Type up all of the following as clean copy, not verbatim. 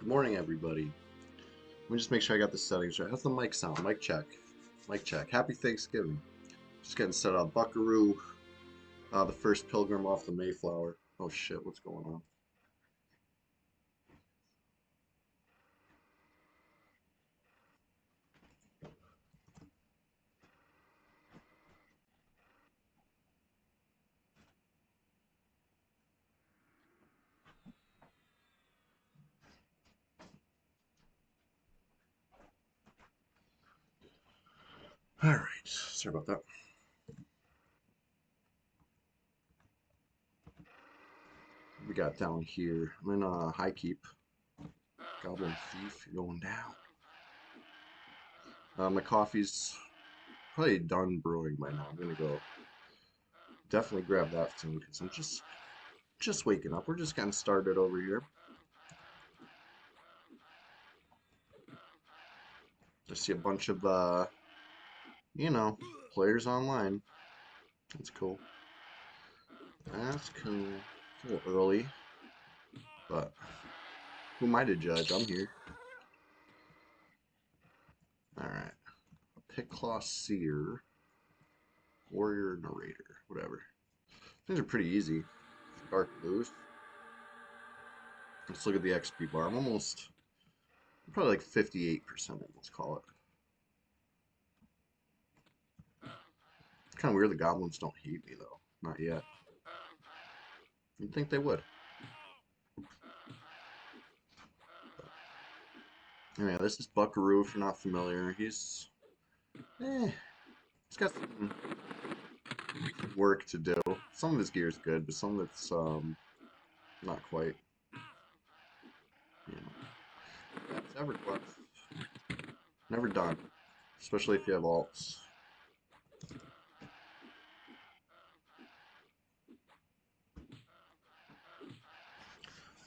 Good morning, everybody. Let me just make sure I got the settings right. How's the mic sound? Mic check. Mic check. Happy Thanksgiving. Just getting set up. Buckaroo, the first pilgrim off the Mayflower. Oh shit, what's going on? Alright, sorry about that. We got down here. I'm in High Keep. Goblin Thief, you're going down. My coffee's probably done brewing by now. I'm gonna go definitely grab that soon because I'm just waking up. We're just getting started over here. I see a bunch of you know, players online. That's cool. That's cool. It's a little early, but who am I to judge? I'm here. Alright. Picklaw Seer. Warrior Narrator. Whatever. Things are pretty easy. Dark Blues. Let's look at the XP bar. I'm probably like 58%, let's call it. It's kind of weird the goblins don't hate me, though. Not yet. You'd think they would. Anyway, this is Buckaroo, if you're not familiar. He's got some work to do. Some of his gear is good, but some of it's not quite. You know, it's never done, especially if you have alts.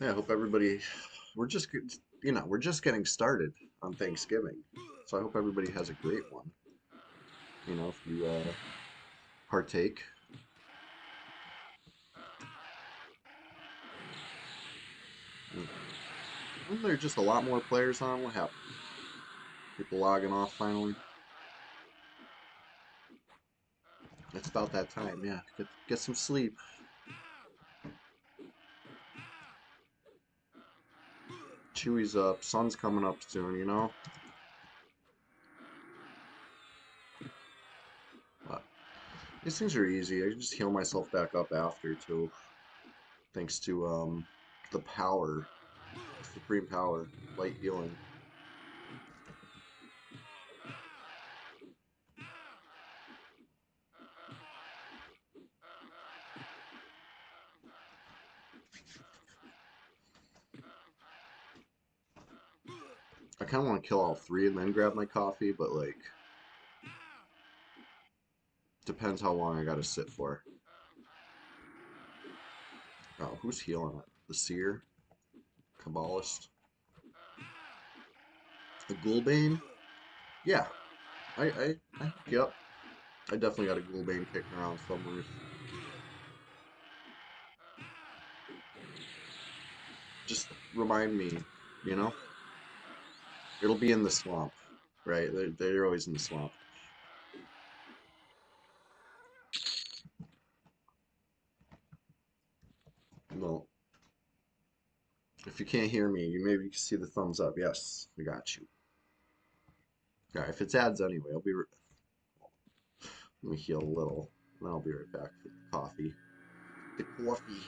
Yeah, I hope everybody. We're just getting started on Thanksgiving, so I hope everybody has a great one. If you partake. Wasn't there just a lot more players on? What happened? People logging off finally. It's about that time. Yeah, get some sleep. Chewy's up. Sun's coming up soon. But these things are easy. I can just heal myself back up after too, thanks to the power, supreme power, light healing. I kind of want to kill all three and then grab my coffee, but like, depends how long I got to sit for. Oh, who's healing it? The Seer? Kabbalist? The Ghoulbane? Yeah, yep. I definitely got a Ghoulbane kicking around somewhere. Just remind me, you know? It'll be in the swamp, right? They're always in the swamp. Well, if you can't hear me, maybe you can see the thumbs up. Yes, I got you. Yeah, if it's ads anyway, let me heal a little, and then I'll be right back for the coffee. The coffee.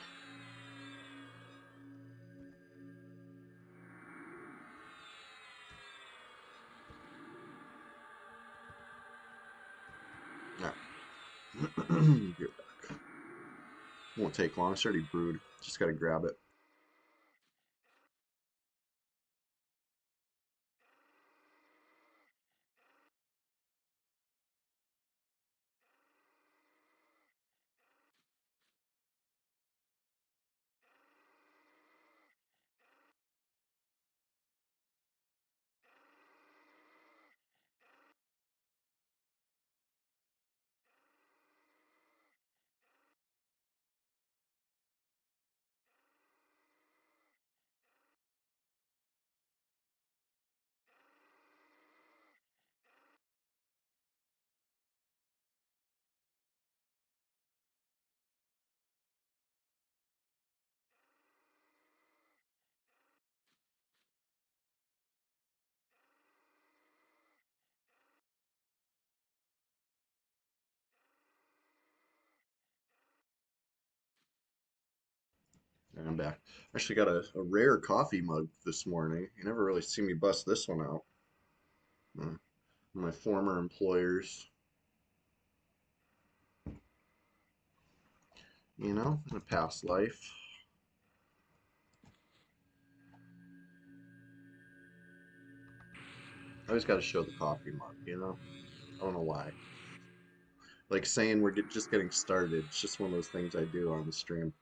Yeah. Be right back. Won't take long. It's already brewed. Just gotta grab it. And I'm back. Actually got a rare coffee mug this morning. You never really see me bust this one out. Uh, my former employers, you know, in a past life. I always got to show the coffee mug, you know? I don't know why. Like saying just getting started. It's just one of those things I do on the stream.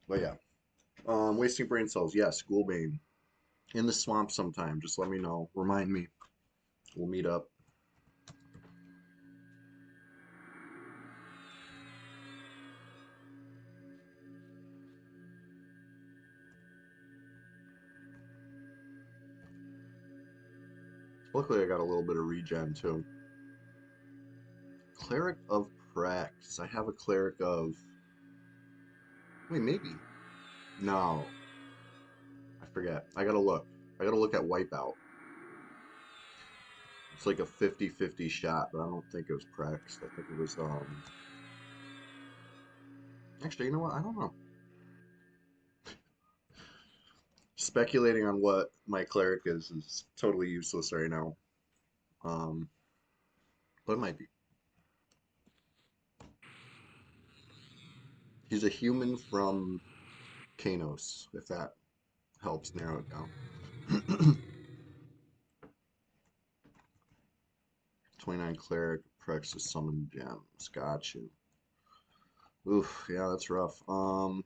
But yeah. Wasting brain cells. Yes, Ghoulbane. In the swamp sometime. Just let me know. Remind me. We'll meet up. Luckily, I got a little bit of regen too. Cleric of Prax. I have a Cleric of... Wait, maybe. No. I forget. I gotta look. I gotta look at Wipeout. It's like a 50-50 shot, but I don't think it was Prax. I think it was, Actually, you know what? I don't know. Speculating on what my Cleric is totally useless right now. Um, but it might be. He's a human from Kanos, if that helps narrow it down. 29 Cleric, Praxis Summon Gems. Gotcha. Oof, yeah, that's rough. I'm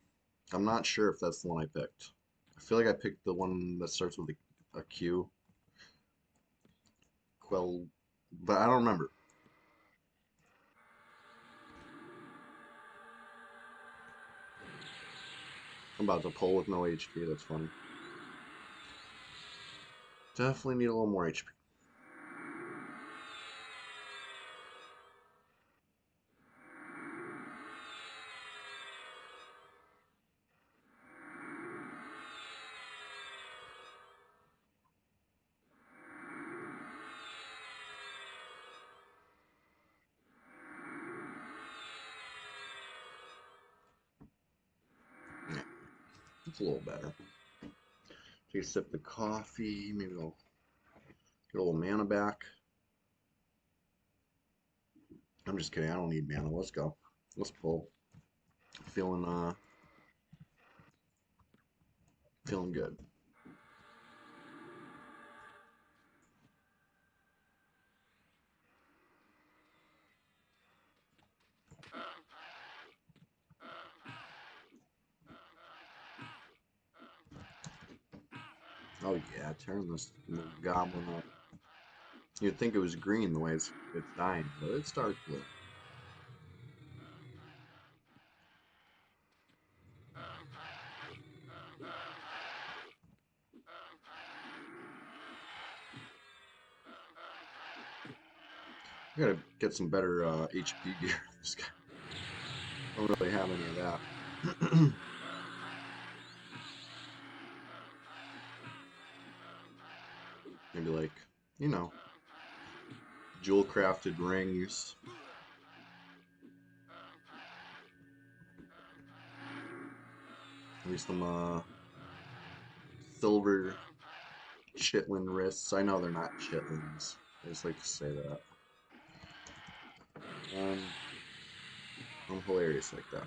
not sure if that's the one I picked. I feel like I picked the one that starts with a Q. Quell, but I don't remember. I'm about to pull with no HP. That's funny. Definitely need a little more HP. Yeah, it's a little better. Take a sip of coffee. Maybe I'll get a little mana back. I'm just kidding. I don't need mana. Let's go. Let's pull. Feeling feeling good. Oh yeah, tearing this little goblin up. You'd think it was green the way it's dying, but it's dark blue. I gotta get some better HP gear. This guy. I don't really have any of that. Maybe like, you know, jewel crafted rings. Maybe some silver chitlin wrists. I know they're not chitlins. I just like to say that. I'm hilarious like that.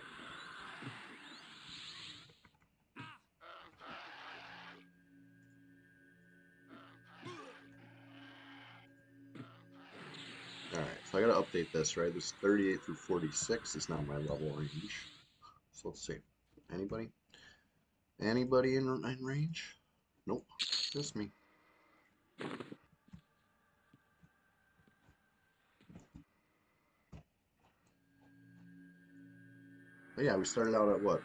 Alright, so I gotta update this, right? This 38 through 46 is not my level range. So let's see. Anybody? Anybody in range? Nope. Just me. But yeah, we started out at what?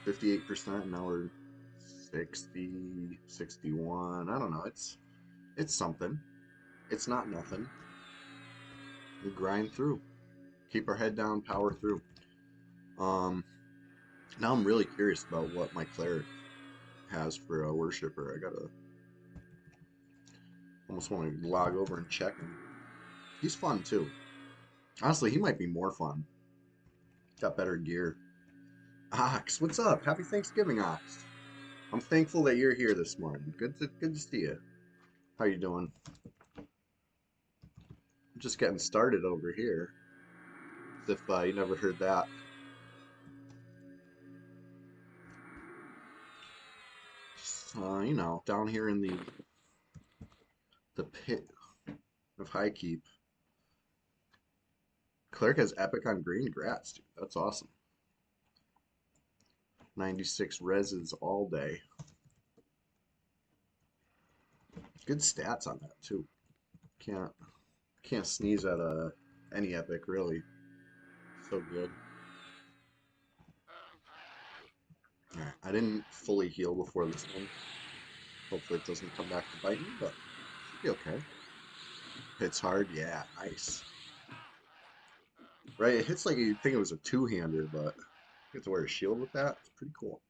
58%, now we're 60, 61. I don't know. It's something. It's not nothing. We grind through. Keep our head down, power through. Now I'm really curious about what my cleric has for a worshiper. I gotta almost want to log over and check him. He's fun too. Honestly, he might be more fun. Got better gear. Ox, what's up? Happy Thanksgiving, Ox. I'm thankful that you're here this morning. Good to see you. How you doing? I'm just getting started over here. As if you never heard that. You know, down here in the pit of High Keep. Cleric has epic on green. Grats, dude. That's awesome. 96 reses all day. Good stats on that too. Can't sneeze at any epic really. So good. Alright, I didn't fully heal before this one. Hopefully it doesn't come back to bite me, but should be okay. Hits hard, yeah, nice. Right, it hits like you'd think it was a two-hander, but you get to wear a shield with that. It's pretty cool.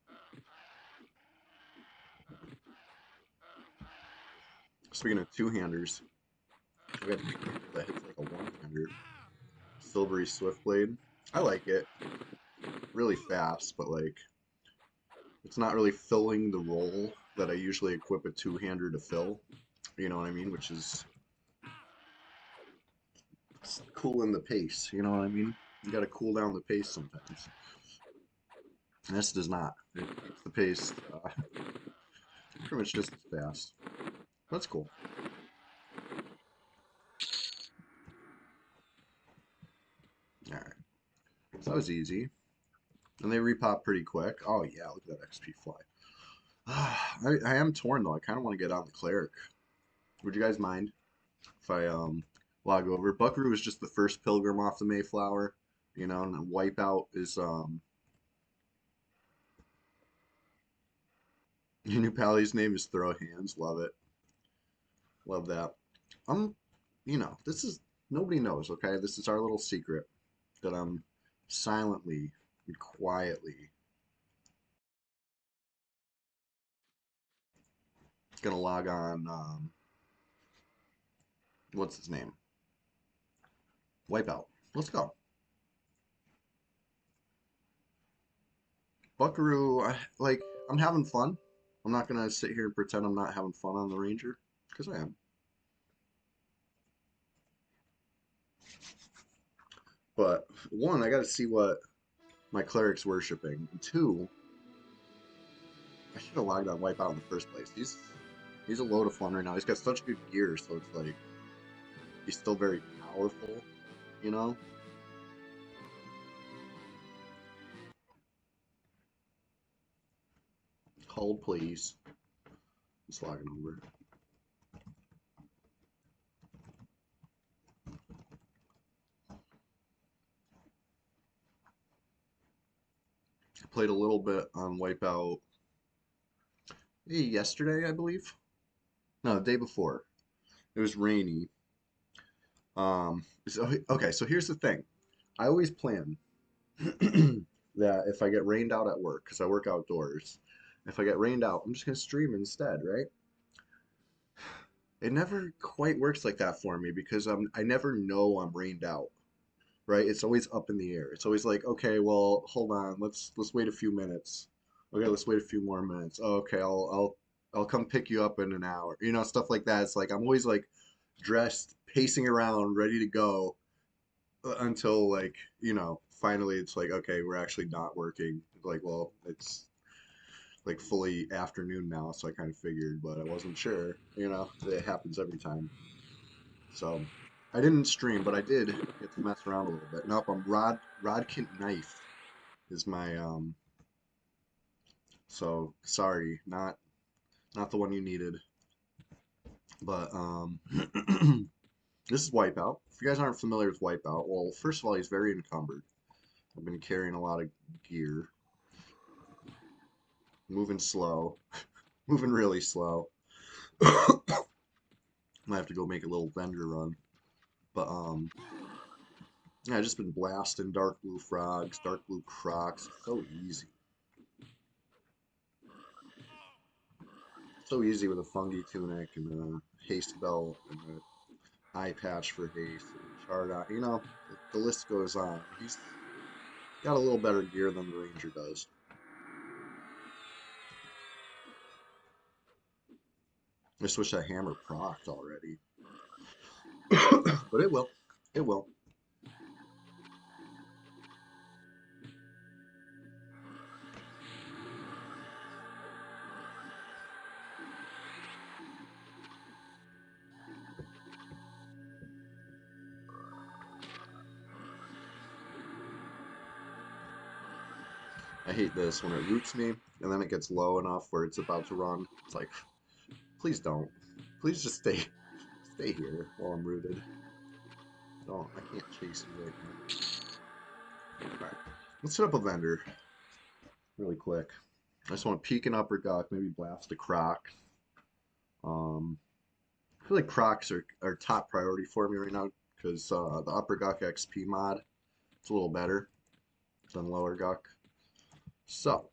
Speaking of two-handers, I got a that hits like a one-hander. Silvery Swiftblade. I like it. Really fast, but like it's not really filling the role that I usually equip a two-hander to fill. You know what I mean? Which is cooling the pace. You know what I mean? You gotta cool down the pace sometimes. And this does not. It keeps the pace pretty much just as fast. That's cool. Alright. So that was easy. And they repop pretty quick. Oh yeah, look at that XP fly. I am torn though. I kind of want to get on the cleric. Would you guys mind if I log over? Buckaroo is just the first pilgrim off the Mayflower, you know, and Wipeout is your new pally's name is Throw Hands. Love it. Love that. I'm you know, this is nobody knows, okay? This is our little secret that I'm silently and quietly gonna log on what's his name? Wipeout. Let's go. Buckaroo, I'm having fun. I'm not gonna sit here and pretend I'm not having fun on the Ranger, because I am. But one, I gotta see what my cleric's worshiping. And two, I should have logged on Wipeout in the first place. He's a load of fun right now. He's got such good gear, so it's like he's still very powerful, you know? Hold please. Just logging over. I played a little bit on Wipeout yesterday, I believe. No, the day before. It was rainy. Okay, so here's the thing. I always plan that if I get rained out at work, because I work outdoors, if I get rained out, I'm just gonna stream instead, right? It never quite works like that for me because I never know I'm rained out, right? It's always up in the air. It's always like, okay, well, hold on, let's wait a few minutes. Okay, let's wait a few more minutes. Oh, okay, I'll come pick you up in an hour. You know, stuff like that. It's like I'm always like dressed, pacing around, ready to go until like, you know, finally it's like, okay, we're actually not working. Like, well, it's like fully afternoon now, so I kind of figured, but I wasn't sure. You know, it happens every time. So I didn't stream, but I did get to mess around a little bit. Nope, I'm Rodkint Knife is my so sorry, not the one you needed. But this is Wipeout. If you guys aren't familiar with Wipeout, well, first of all, he's very encumbered. I've been carrying a lot of gear. Moving slow. Moving really slow. Might have to go make a little vendor run. But yeah, I've just been blasting dark blue frogs, dark blue crocs. So easy. So easy with a fungi tunic and a haste belt and an eye patch for haste and chard. You know, the list goes on. Got a little better gear than the Ranger does. I just wish that hammer procced already. But it will. It will. I hate this when it roots me and then it gets low enough where it's about to run. It's like, please don't. Please just stay here while I'm rooted. Don't. I can't chase you right now. Alright. Let's set up a vendor really quick. I just want to peek an uppercut, maybe blast a croc. I feel like crocs are top priority for me right now because the upper Guk XP mod is a little better than lower Guk. So,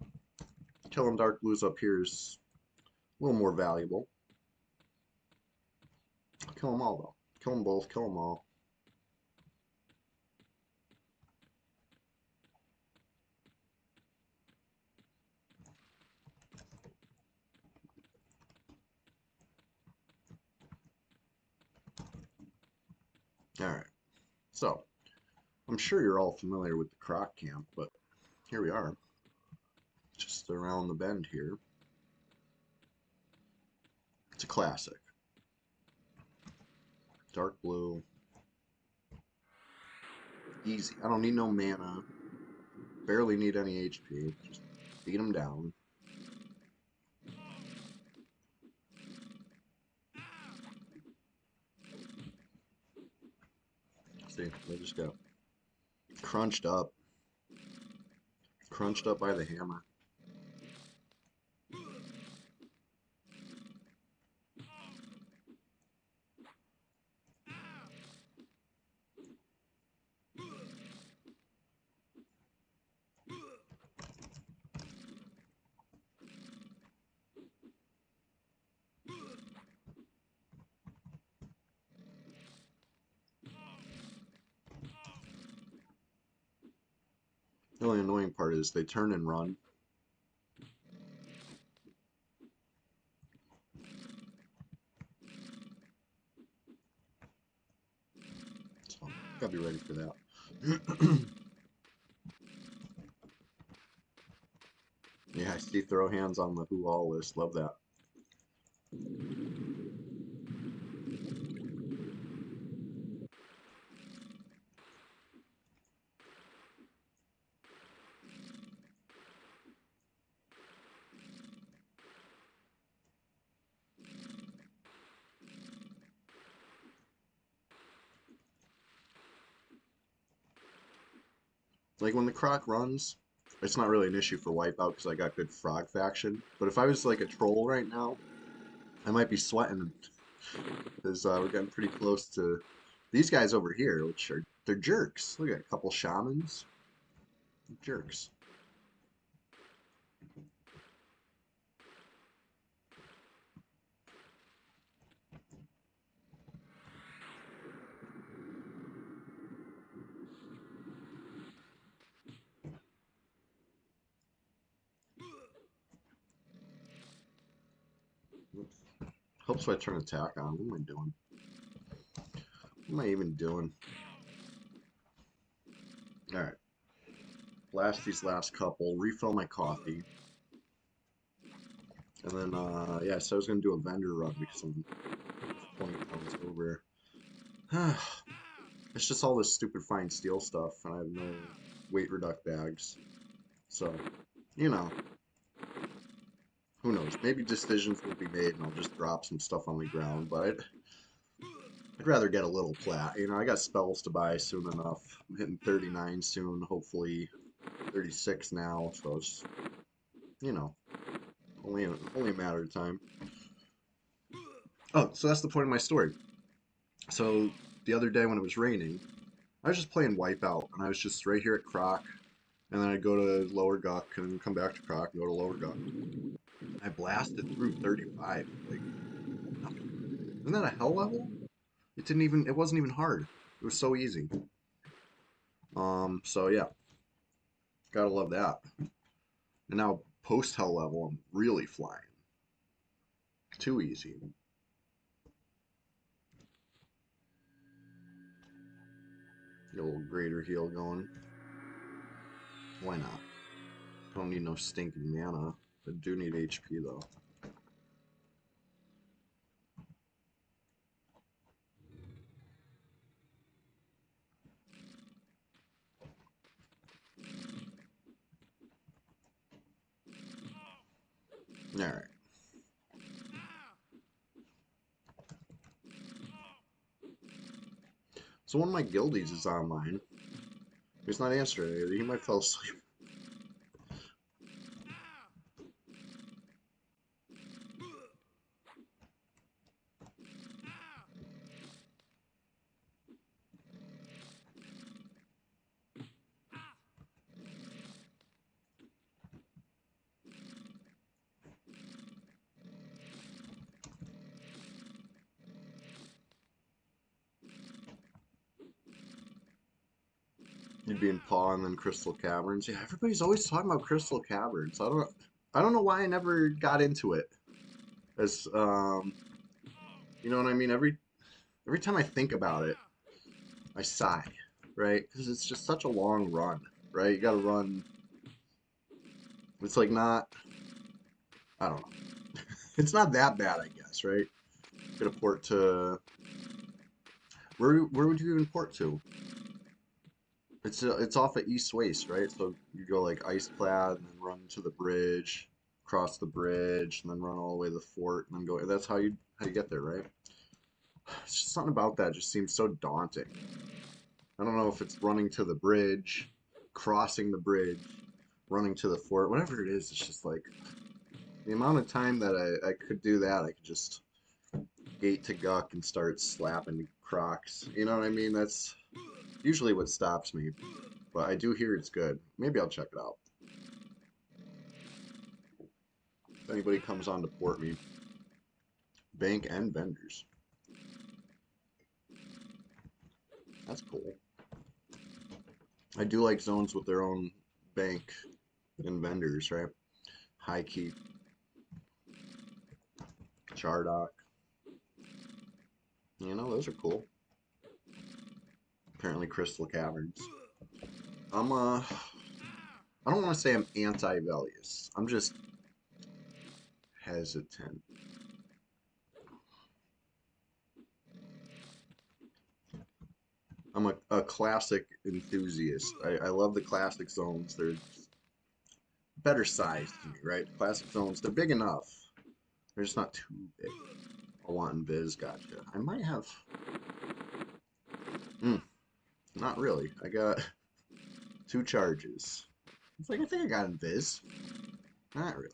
killing dark blues up here is a little more valuable. Kill them all though. Kill them both. Kill them all. All right. So, I'm sure you're all familiar with the croc camp, but here we are, just around the bend here. It's a classic. Dark blue. Easy. I don't need no mana. Barely need any HP. Just beat them down. See, they just got crunched up. Crunched up by the hammer. The only annoying part is they turn and run. So, gotta be ready for that. Yeah, I see throw hands on the who all list. Love that. Like when the croc runs, it's not really an issue for wipeout because I got good frog faction. But if I was like a troll right now, I might be sweating because we're getting pretty close to these guys over here, which are they're jerks. Look at a couple shamans, jerks. Oops. Helps if I turn attack on. What am I doing? What am I even doing? All right. Blast these last couple. Refill my coffee. And then, yeah, so I was going to do a vendor run because I'm 20 pounds over. It's just all this stupid fine steel stuff, and I have no weight reduct bags. So, you know, who knows? Maybe decisions will be made and I'll just drop some stuff on the ground, but I'd rather get a little plat. You know, I got spells to buy soon enough. I'm hitting 39 soon, hopefully 36 now, so it's, you know, only a matter of time. Oh, so that's the point of my story. So the other day when it was raining, I was just playing Wipeout, and I was just right here at Croc, and then I'd go to Lower Guk, and then come back to Croc and go to Lower Guk. I blasted through 35, like, nothing. Isn't that a hell level? It wasn't even hard. It was so easy. So yeah. Gotta love that. And now post hell level, I'm really flying. Too easy. Get a little greater heal going. Why not? Don't need no stinking mana. I do need HP though. Alright. So one of my guildies is online. He's not answering. He might fall asleep. You'd be in Paw and then Crystal Caverns. Yeah, everybody's always talking about Crystal Caverns. I don't know why I never got into it. As you know what I mean? Every time I think about it, I sigh, right? Because it's just such a long run, right? You got to run. It's like not. I don't know. It's not that bad, I guess, right? Get a port to. Where would you even port to? It's off at East Waste, right? So you go like Iceclad and then run to the bridge, cross the bridge, and then run all the way to the fort, and then go. That's how you get there, right? It's just something about that just seems so daunting. I don't know if it's running to the bridge, crossing the bridge, running to the fort, whatever it is. It's just like the amount of time that I could do that, I could just gate to Guck and start slapping Crocs. You know what I mean? That's usually what stops me. But I do hear it's good. Maybe I'll check it out. If anybody comes on to port me, bank and vendors. That's cool. I do like zones with their own bank and vendors, right? High Keep, Chardock. You know, those are cool. Apparently Crystal Caverns. I'm I don't want to say I'm anti-Velius. I'm just hesitant. I'm a classic enthusiast. I love the classic zones. They're better sized to me, right? Classic zones, they're big enough. They're just not too big. I want in Viz, gotcha. I might have. Not really. I got 2 charges. It's like I think I got in Viz. Not really.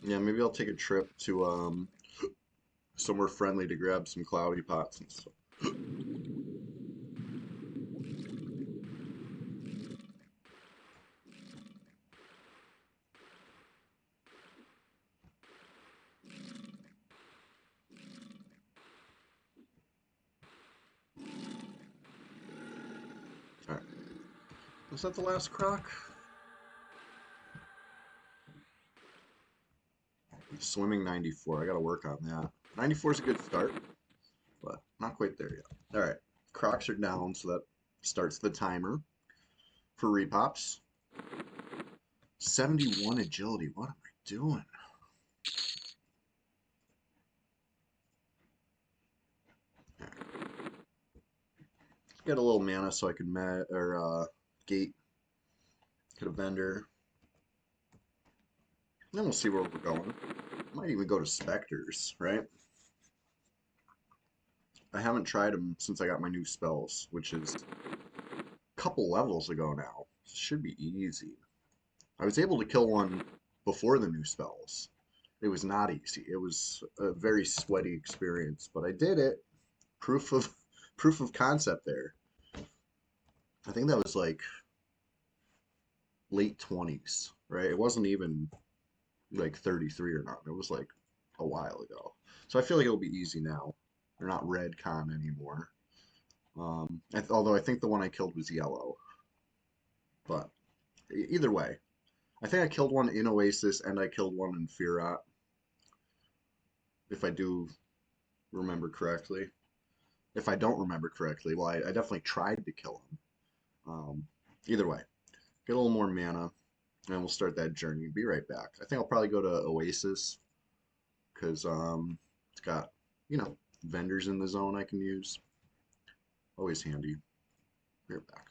Yeah, maybe I'll take a trip to somewhere friendly to grab some cloudy pots and stuff. Alright. Was that the last croc? Swimming 94. I gotta work on that. 94 is a good start, but not quite there yet. Alright. Crocs are down, so that starts the timer for repops. 71 agility. What am I doing? Get a little mana so I can gate. Get a vendor. Then we'll see where we're going. Might even go to Spectres, right? I haven't tried them since I got my new spells, which is a couple levels ago now. Should be easy. I was able to kill one before the new spells. It was not easy. It was a very sweaty experience, but I did it. Proof of proof of concept there. I think that was like late 20s, right? It wasn't even like 33 or not. It was like a while ago. So I feel like it'll be easy now. They're not red con anymore. Although I think the one I killed was yellow, but either way, I think I killed one in Oasis and I killed one in Firat, if I do remember correctly. If I don't remember correctly, well, I definitely tried to kill him. Either way, get a little more mana, and we'll start that journey. Be right back. I think I'll probably go to Oasis because it's got, you know, vendors in the zone I can use. Always handy. Be right back.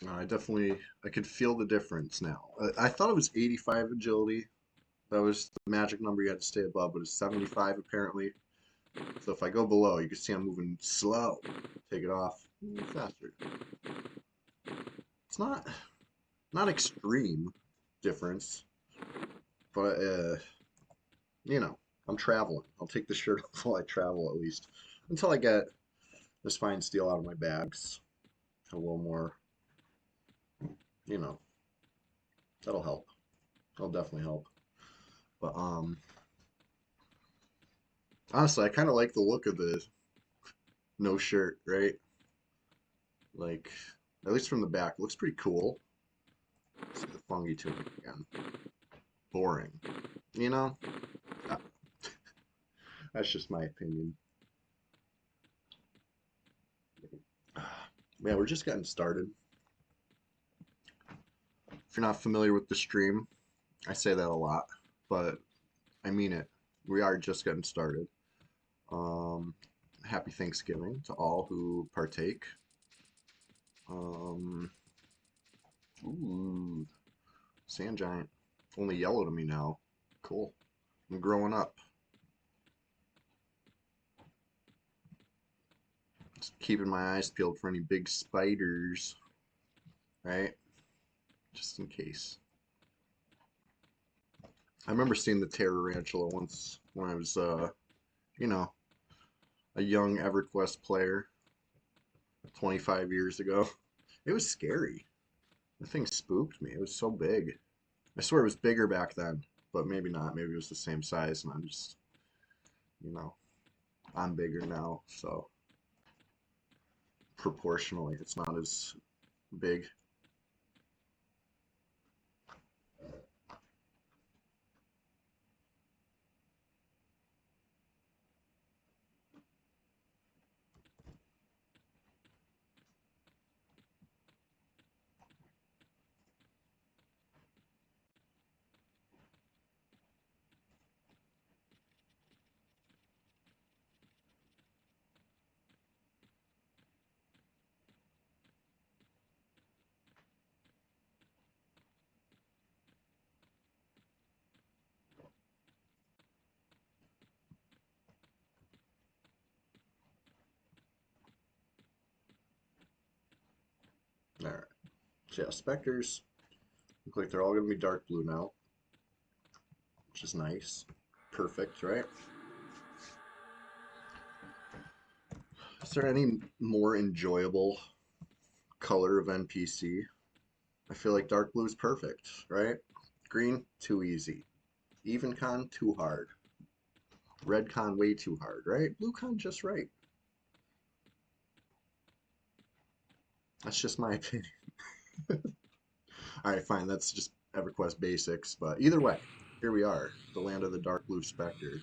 I could feel the difference now. I thought it was 85 agility. That was the magic number you had to stay above, but it's 75 apparently. So if I go below, you can see I'm moving slow. Take it off, move faster. It's not extreme difference, but you know, I'm traveling. I'll take the shirt off while I travel at least until I get this fine steel out of my bags. A little more, you know, that'll help. That'll definitely help. But honestly, I kind of like the look of the no shirt, right? Like, at least from the back, it looks pretty cool. See the fungi tunic again. Boring. You know? Uh, That's just my opinion. Yeah, we're just getting started. If you're not familiar with the stream, I say that a lot, but I mean it. We are just getting started. Um, Happy Thanksgiving to all who partake. Um, ooh, Sand Giant. Only yellow to me now. Cool. I'm growing up. Just keeping my eyes peeled for any big spiders, right? Just in case. I remember seeing the Tarantula once when I was, you know, a young EverQuest player 25 years ago. It was scary. The thing spooked me. It was so big. I swear it was bigger back then, but maybe not. Maybe it was the same size, and I'm just, you know, I'm bigger now, so proportionally, it's not as big. All right. So yeah, Spectres look like they're all gonna be dark blue now, which is nice. Perfect, right? Is there any more enjoyable color of NPC? I feel like dark blue is perfect, right? Green, too easy. Even con, too hard. Red con, way too hard, right? Blue con, just right. That's just my opinion. All right, fine. That's just EverQuest basics. But either way, here we are, the land of the dark blue specter.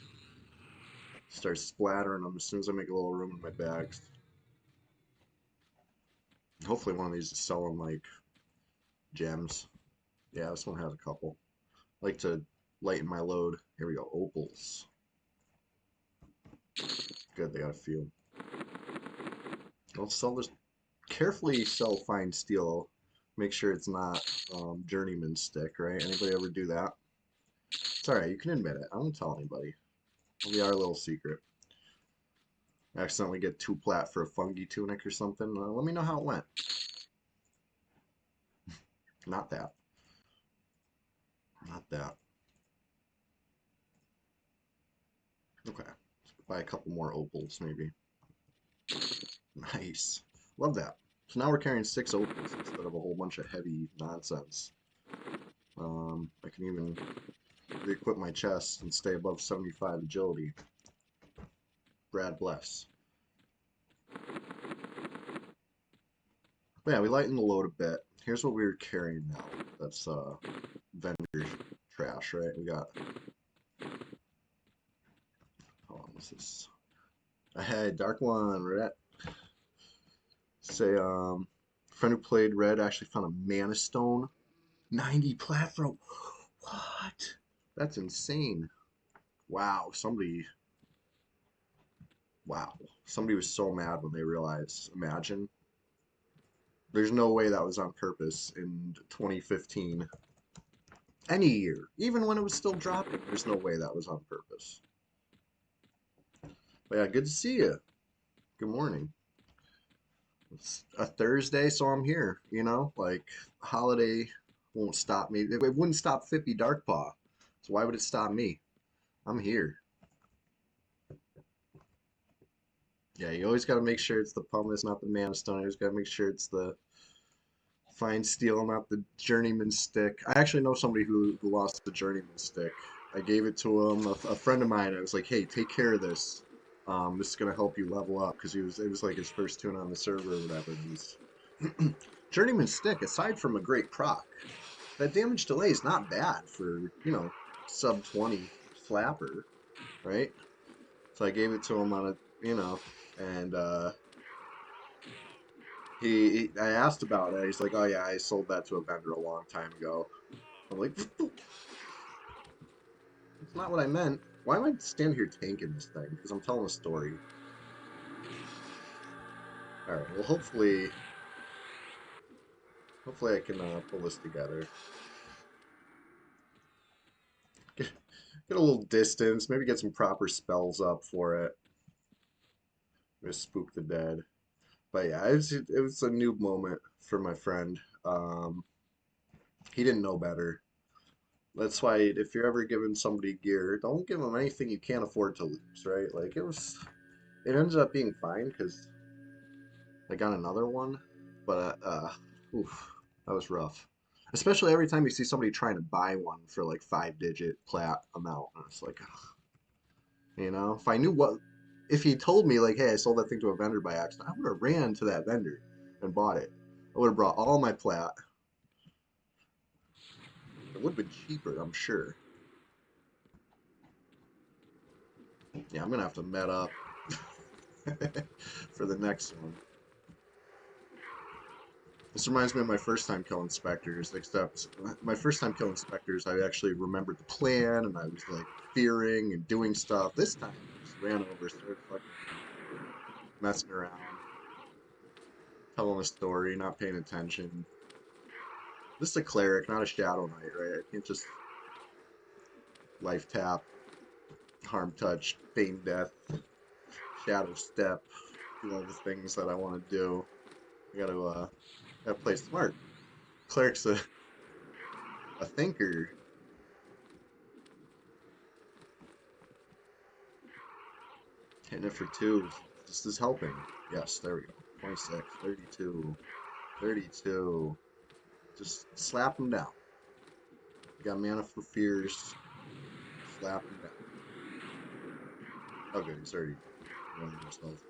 Start splattering them as soon as I make a little room in my bags. Hopefully one of these is selling like gems. Yeah, this one has a couple. I like to lighten my load. Here we go. Opals. Good, they got a few. I'll sell this. Carefully sell fine steel. Make sure it's not journeyman stick, right? Anybody ever do that? It's alright, you can admit it. I won't tell anybody. It'll be our little secret. Accidentally get too plat for a fungi tunic or something. Let me know how it went. Not that. Not that. Okay. Let's buy a couple more opals, maybe. Nice. Love that. So now we're carrying 6 opals instead of a whole bunch of heavy nonsense. I can even re-equip my chest and stay above 75 agility. Brad bless. But yeah, we lightened the load a bit. Here's what we were carrying now. That's vendor trash, right? We got. Hold on, what's this? Hey, Dark One, red. Say, friend who played red actually found a mana stone. 90 platform. What? That's insane. Wow, somebody. Wow, somebody was so mad when they realized. Imagine. There's no way that was on purpose in 2015. Any year, even when it was still dropping, there's no way that was on purpose. But yeah, good to see you. Good morning. It's a Thursday, so I'm here. You know, like holiday won't stop me. It wouldn't stop Fippy Darkpaw. So why would it stop me? I'm here. Yeah, you always got to make sure it's the pumice, not the mana stone. You always got to make sure it's the Fine steel, not the journeyman stick. I actually know somebody who lost the journeyman stick. I gave it to him, a friend of mine. I was like, "Hey, take care of this. This is gonna help you level up," because it was like his first tune on the server or whatever. And he's journeyman stick. Aside from a great proc, that damage delay is not bad for sub 20 slapper, right? So I gave it to him on a and I asked about it. He's like, "Oh yeah, I sold that to a vendor a long time ago." I'm like, "That's not what I meant. Why am I standing here tanking this thing? Because I'm telling a story." All right. Well, hopefully I can pull this together. Get, get a little distance. Maybe get some proper spells up for it. Just spook the dead. But yeah, it was a new moment for my friend. He didn't know better. That's why if you're ever giving somebody gear, don't give them anything you can't afford to lose, right? Like it ends up being fine because I got another one, but oof, that was rough. Especially every time you see somebody trying to buy one for like 5-digit plat amount, and it's like, ugh, if I knew if he told me like, hey, I sold that thing to a vendor by accident, I would have ran to that vendor and bought it. I would have brought all my plat. It would have been cheaper, I'm sure. Yeah, I'm gonna have to met up for the next one. This reminds me of my first time killing specters, except my first time killing specters, I actually remembered the plan and I was like fearing and doing stuff. This time, I just ran over, started fucking messing around, telling a story, not paying attention. This is a cleric, not a shadow knight, right? I can't just life tap, harm touch, feign death, shadow step, do all the things that I want to do. I gotta play smart. Cleric's a thinker. Hitting it for two. This is helping. Yes, there we go. 26, 32, 32. Just slap him down. You got mana for fears. Slap him down. Okay, he's already running himself.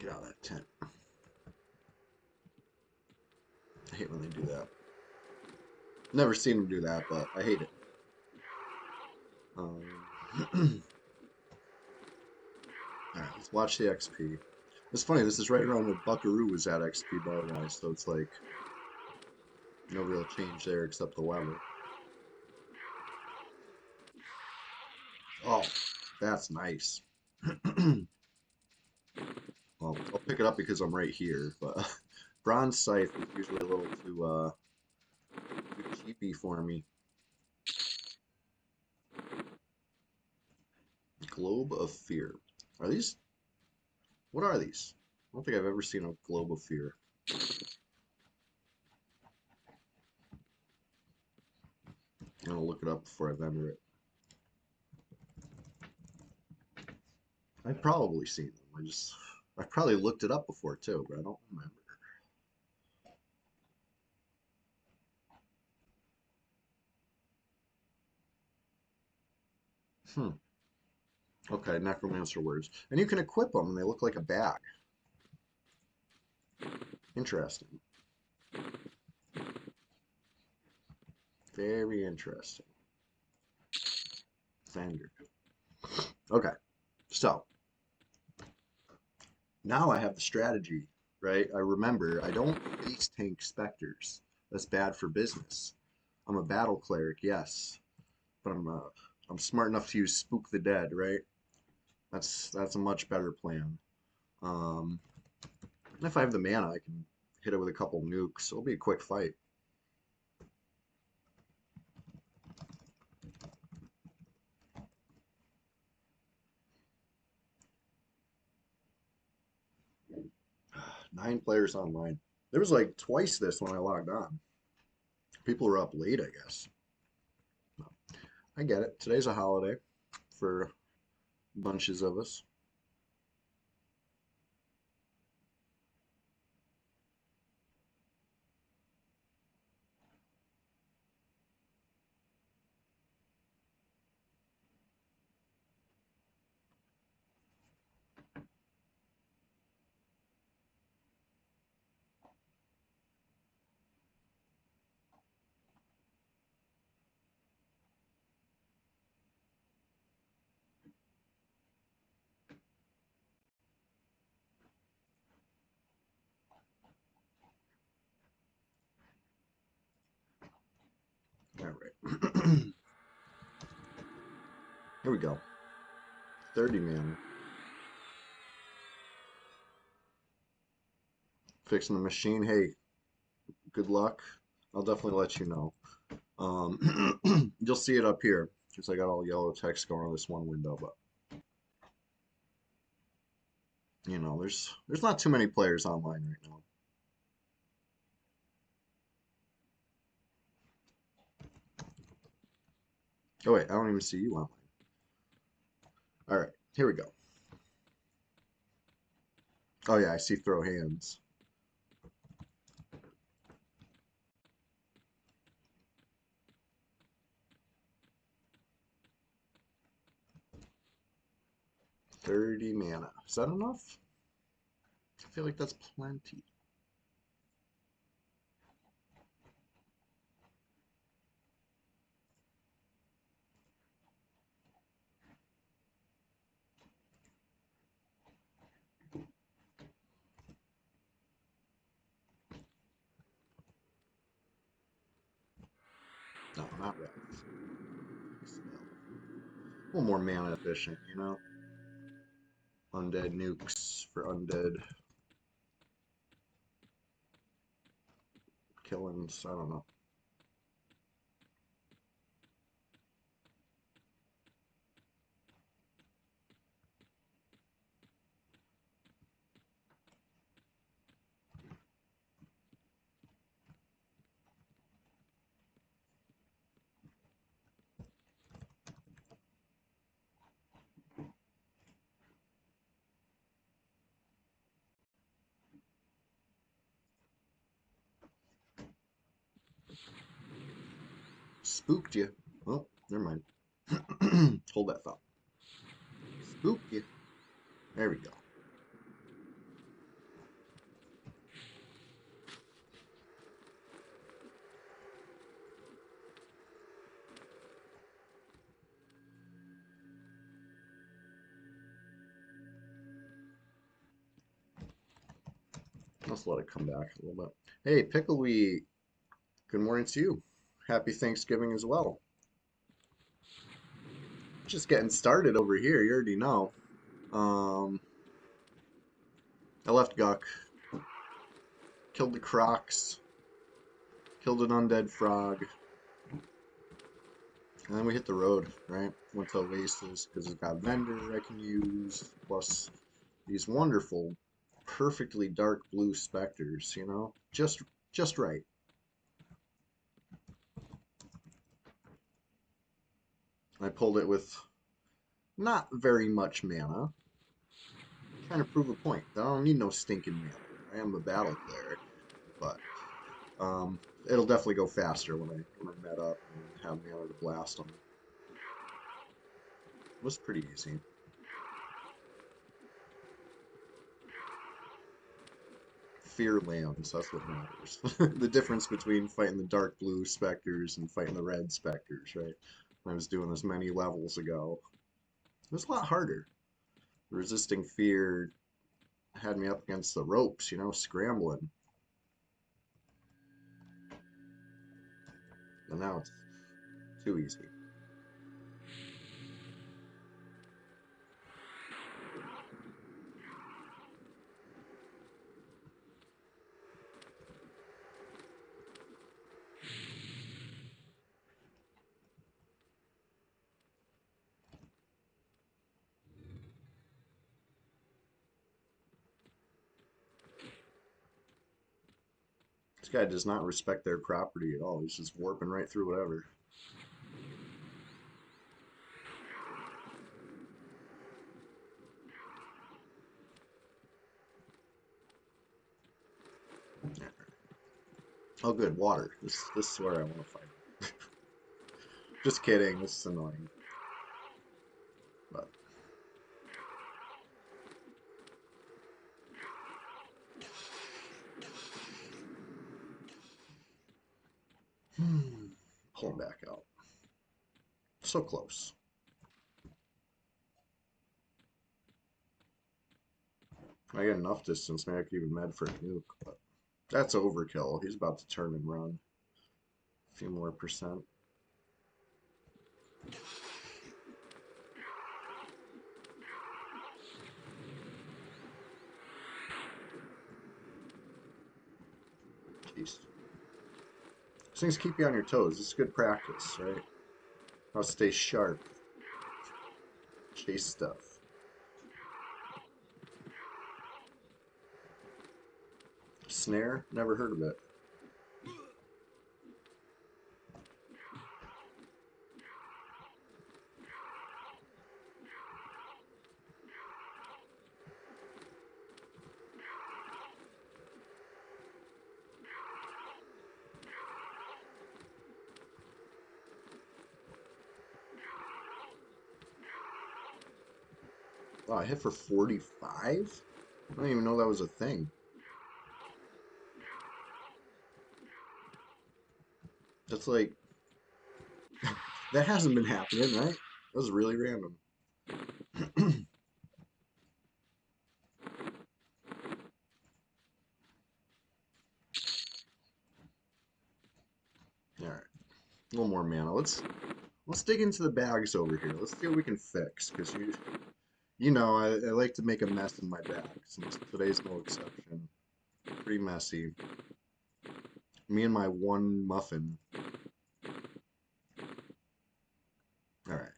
Get out of that tent. I hate when they do that. Never seen him do that, but I hate it. Um, Alright, let's watch the XP. It's funny, this is right around where Buckaroo was at XP bar-wise, so it's like no real change there except the level. Oh, that's nice. Well, I'll pick it up because I'm right here, but Bronze Scythe is usually a little too cheapy for me. Globe of Fear. Are these? What are these? I don't think I've ever seen a Globe of Fear. I'm gonna look it up before I vendor it. I've probably seen them. I probably looked it up before too, but I don't remember. Hmm. Okay, Necromancer words. And you can equip them and they look like a bag. Interesting. Very interesting. Standard. Okay, so now I have the strategy, right? I remember I don't face tank specters. That's bad for business. I'm a battle cleric, yes, but I'm smart enough to use Spook the Dead, right? That's a much better plan. Um, and if I have the mana, I can hit it with a couple nukes. It'll be a quick fight. 9 players online. There was like twice this when I logged on. People were up late, I guess. I get it. Today's a holiday for bunches of us. All right. Here we go. 30 man. Fixing the machine. Hey, good luck. I'll definitely let you know. You'll see it up here because I got all yellow text going on this one window, but you know, there's not too many players online right now. Oh wait, I don't even see you online. All right, here we go. Oh yeah, I see throw hands. $30 mana. Is that enough? I feel like that's plenty. No, not really. A little more mana efficient, you know? Undead nukes for undead killings. I don't know. Spooked you. Oh, never mind. Hold that thought. Spooked you. There we go. Let's let it come back a little bit. Hey, Pickleweed. Good morning to you. Happy Thanksgiving as well. Just getting started over here. You already know. Um, I left Guck. Killed the Crocs. Killed an undead frog. And then we hit the road, right? Went to Oasis because it's got vendor I can use. Plus these wonderful, perfectly dark blue specters, you know? Just right. I pulled it with not very much mana. Trying to prove a point. I don't need no stinking mana. I am a battle player, but it'll definitely go faster when I met up and have mana to blast them. It was pretty easy. Fear lands, that's what matters. The difference between fighting the dark blue specters and fighting the red specters, right? I was doing this many levels ago. It was a lot harder. Resisting fear had me up against the ropes, you know, scrambling. And now it's too easy. This guy does not respect their property at all. He's just warping right through whatever. Oh, good, water. This is where I want to fight. Just kidding. This is annoying. But pull him back out. So close. I get enough distance. Maybe I could even med for a nuke, but that's overkill. He's about to turn and run. A few more percent. Jeez. These things keep you on your toes. This is good practice, right? How to stay sharp. Chase stuff. Snare? Never heard of it. Oh, I hit for 45? I don't even know that was a thing. That's like... that hasn't been happening, right? That was really random. Alright. A little more mana. Let's dig into the bags over here. Let's see what we can fix, because you know, I like to make a mess in my bags, and today's no exception. Pretty messy. Me and my one muffin. Alright.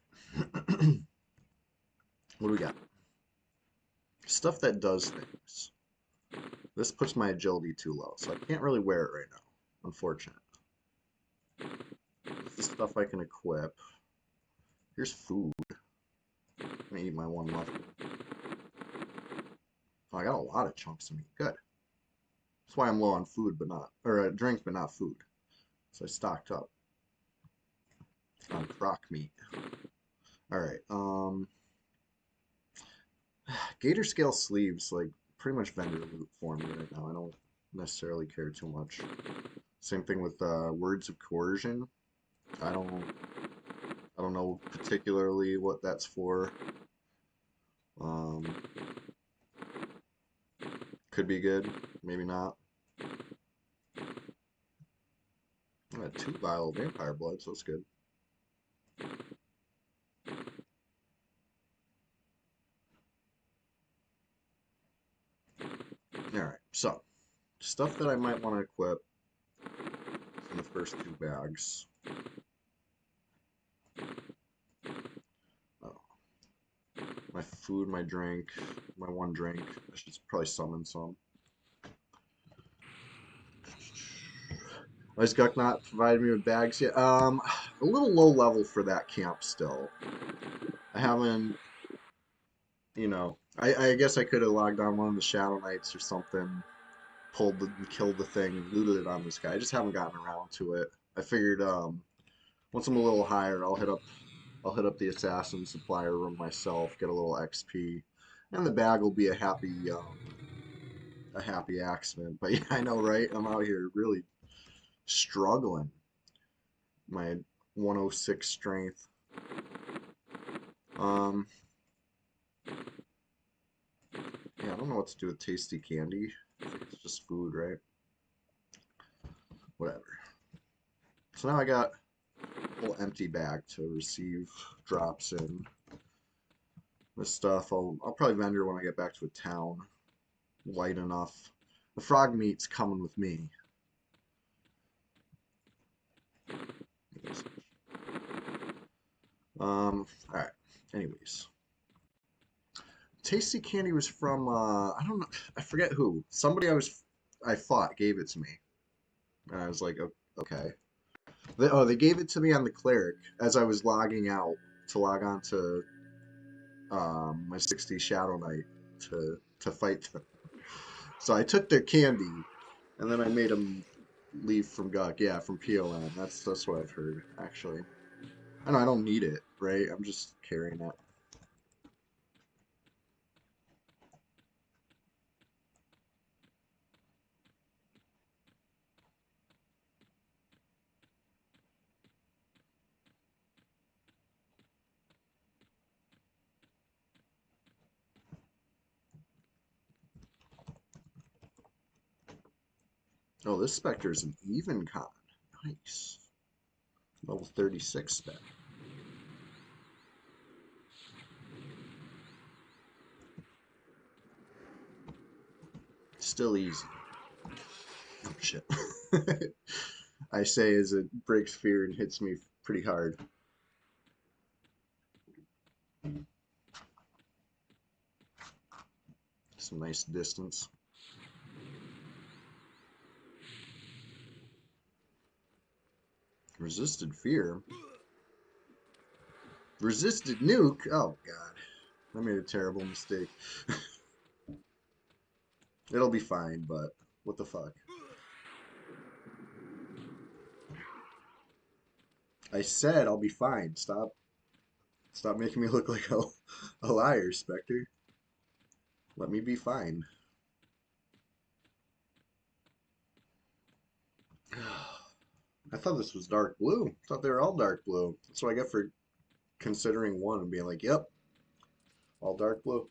What do we got? Stuff that does things. This puts my agility too low, so I can't really wear it right now. Unfortunate. This is stuff I can equip. Here's food. I'm gonna eat my one muffin. Oh, I got a lot of chunks of meat. Good. That's why I'm low on food, but not, or drink, but not food. So I stocked up on croc meat. All right. Gator scale sleeves, like pretty much vendor loot for me right now. I don't necessarily care too much. Same thing with words of coercion. I don't know particularly what that's for. Could be good, maybe not. I got 2 vial vampire blood, so that's good. Alright, so stuff that I might want to equip in the first 2 bags. Oh. My food, my drink, my one drink. I should probably summon some. Why is Guck not providing me with bags yet? A little low level for that camp still. I haven't, you know, I guess I could have logged on one of the Shadow Knights or something, killed the thing, looted it on this guy. I just haven't gotten around to it. I figured once I'm a little higher, I'll hit up the assassin supplier room myself, get a little XP, and the bag will be a happy accident. But yeah, I know, right? I'm out here really struggling. My 106 strength. Yeah, I don't know what to do with tasty candy. I think it's just food, right? Whatever. So now I got a little empty bag to receive drops in. This stuff I'll probably vendor when I get back to a town. Light enough. The frog meat's coming with me. Alright. Anyways. Tasty candy was from I don't know, I forget who. Somebody I fought gave it to me. And I was like, okay. They gave it to me on the cleric as I was logging out to log on to my 60 Shadow Knight to fight them. So I took their candy and then I made them Leave from Guk. Yeah, from POM. That's what I've heard, actually. I know I don't need it, right? I'm just carrying it. Oh, this Spectre is an even con. Nice. Level 36 spec. Still easy. Oh, shit. I say as it breaks fear and hits me pretty hard. Some nice distance. Resisted fear. Resisted nuke? Oh, God. I made a terrible mistake. It'll be fine, but what the fuck? I said I'll be fine. Stop making me look like a liar, Spectre. Let me be fine. I thought this was dark blue. I thought they were all dark blue. That's what I get for considering one and being like, yep, all dark blue.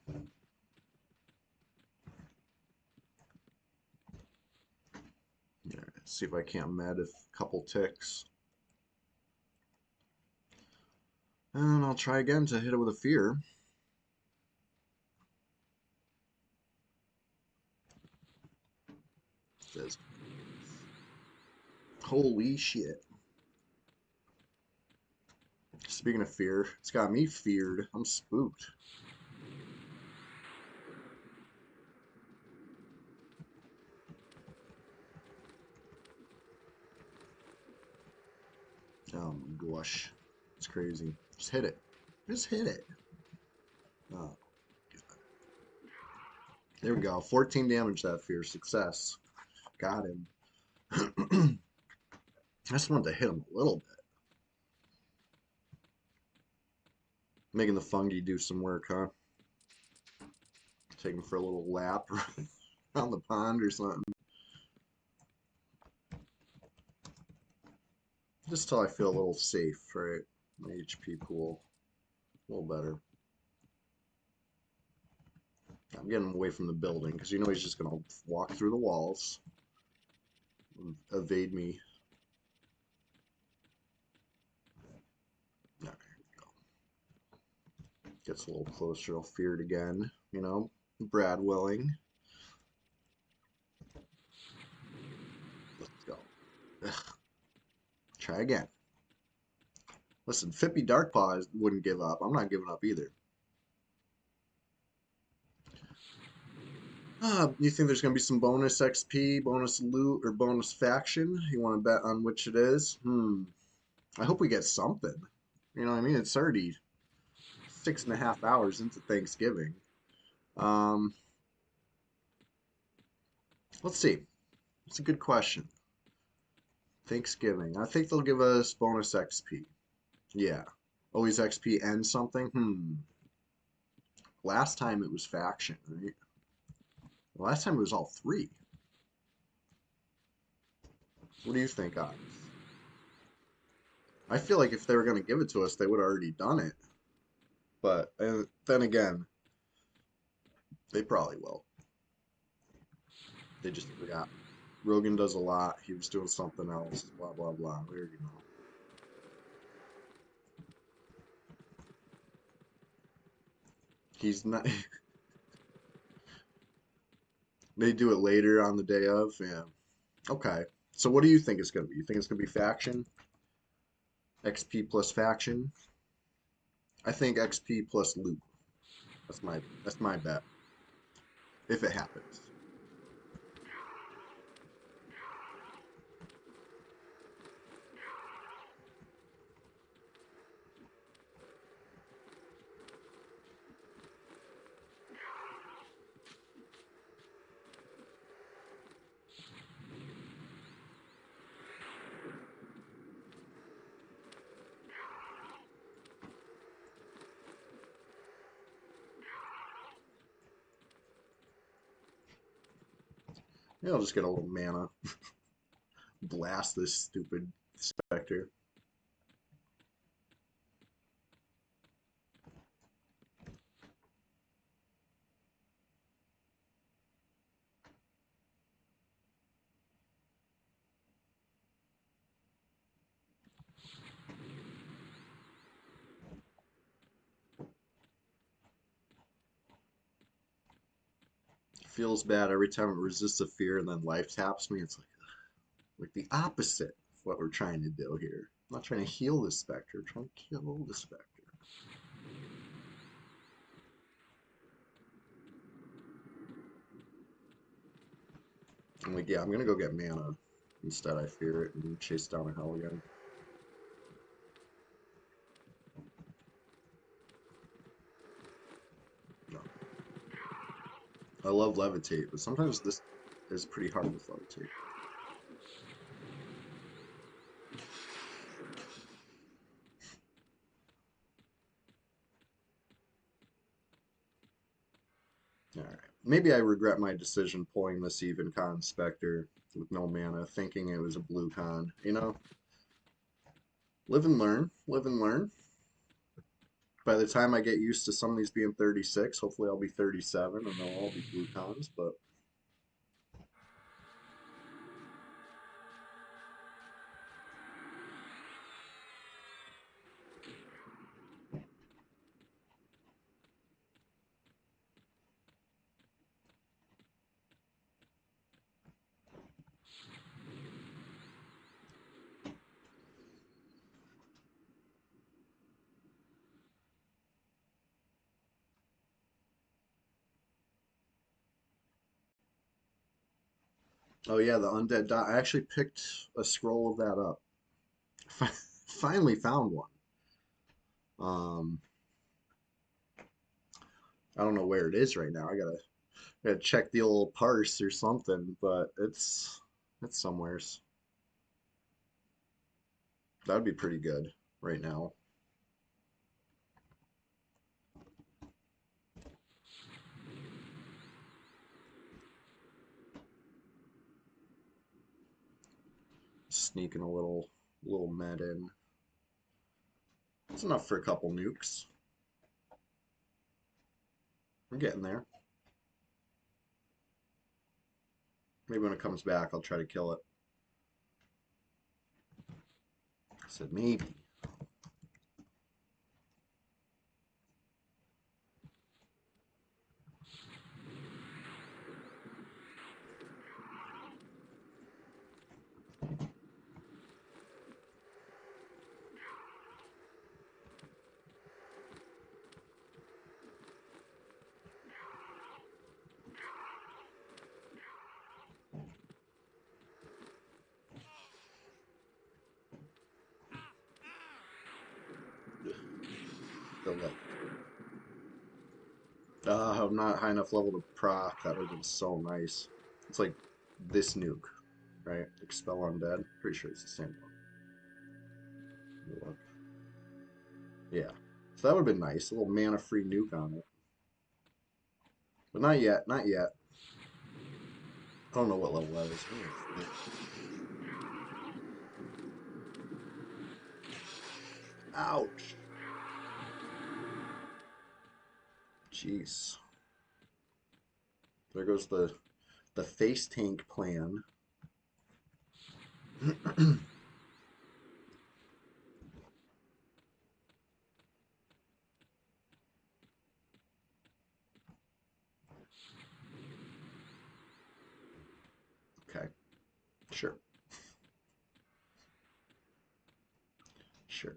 All right, see if I can't med a couple ticks. And I'll try again to hit it with a fear. Says, holy shit. Speaking of fear, it's got me feared. I'm spooked. Oh my gosh. It's crazy. Just hit it. Just hit it. Oh, there we go. 14 damage that fear. Success. Got him. I just wanted to hit him a little bit. Making the fungi do some work, huh? Take him for a little lap around the pond or something. Just till I feel a little safe, right? My HP pool. A little better. I'm getting away from the building because you know he's just going to walk through the walls. Evade me. There we go. Gets a little closer. I'll fear it again. You know, Brad Willing. Let's go. Ugh. Try again. Listen, Fippy Darkpaw wouldn't give up. I'm not giving up either. You think there's going to be some bonus XP, bonus loot, or bonus faction? You want to bet on which it is? I hope we get something. You know what I mean? It's already 6.5 hours into Thanksgiving. Um, let's see. It's a good question. Thanksgiving. I think they'll give us bonus XP. Yeah. Always XP and something? Last time it was faction, right? Last time it was all three. What do you think, Ox? I feel like if they were going to give it to us, they would have already done it. But then again, they probably will. They just forgot. Rogan does a lot. He was doing something else. Blah, blah, blah. We already know. He's not. They do it later on the day of. Yeah. Okay. So what do you think it's going to be? You think it's going to be faction? XP plus faction? I think XP plus loot. That's my bet. If it happens. Yeah, I'll just get a little mana. Blast this stupid Spectre. Feels bad every time it resists a fear and then life taps me. It's like the opposite of what we're trying to do here. I'm not trying to heal this Spectre, I'm trying to kill the Spectre. I'm like, yeah, I'm gonna go get mana. Instead, I fear it and chase down a Hellion. No. I love Levitate, but sometimes this is pretty hard with Levitate. Alright. Maybe I regret my decision pulling this even con Spectre with no mana, thinking it was a blue con. You know? Live and learn. Live and learn. By the time I get used to some of these being 36, hopefully I'll be 37 and they'll all be blue cons, but oh yeah, the Undead Dot. I actually picked a scroll of that up. Finally found one. Um, I don't know where it is right now. I gotta check the old parse or something, but it's somewheres. That would be pretty good right now. Sneaking a little med in. It's enough for a couple nukes. We're getting there. Maybe when it comes back, I'll try to kill it. I said maybe. The like, I'm not high enough level to proc. That would have been so nice. It's like this nuke, right? Expel Undead. Pretty sure it's the same one. Look. Yeah. So that would have been nice. A little mana-free nuke on it. But not yet. Not yet. I don't know what level that is. Ouch. Jeez. There goes the face tank plan. Okay. Sure. Sure.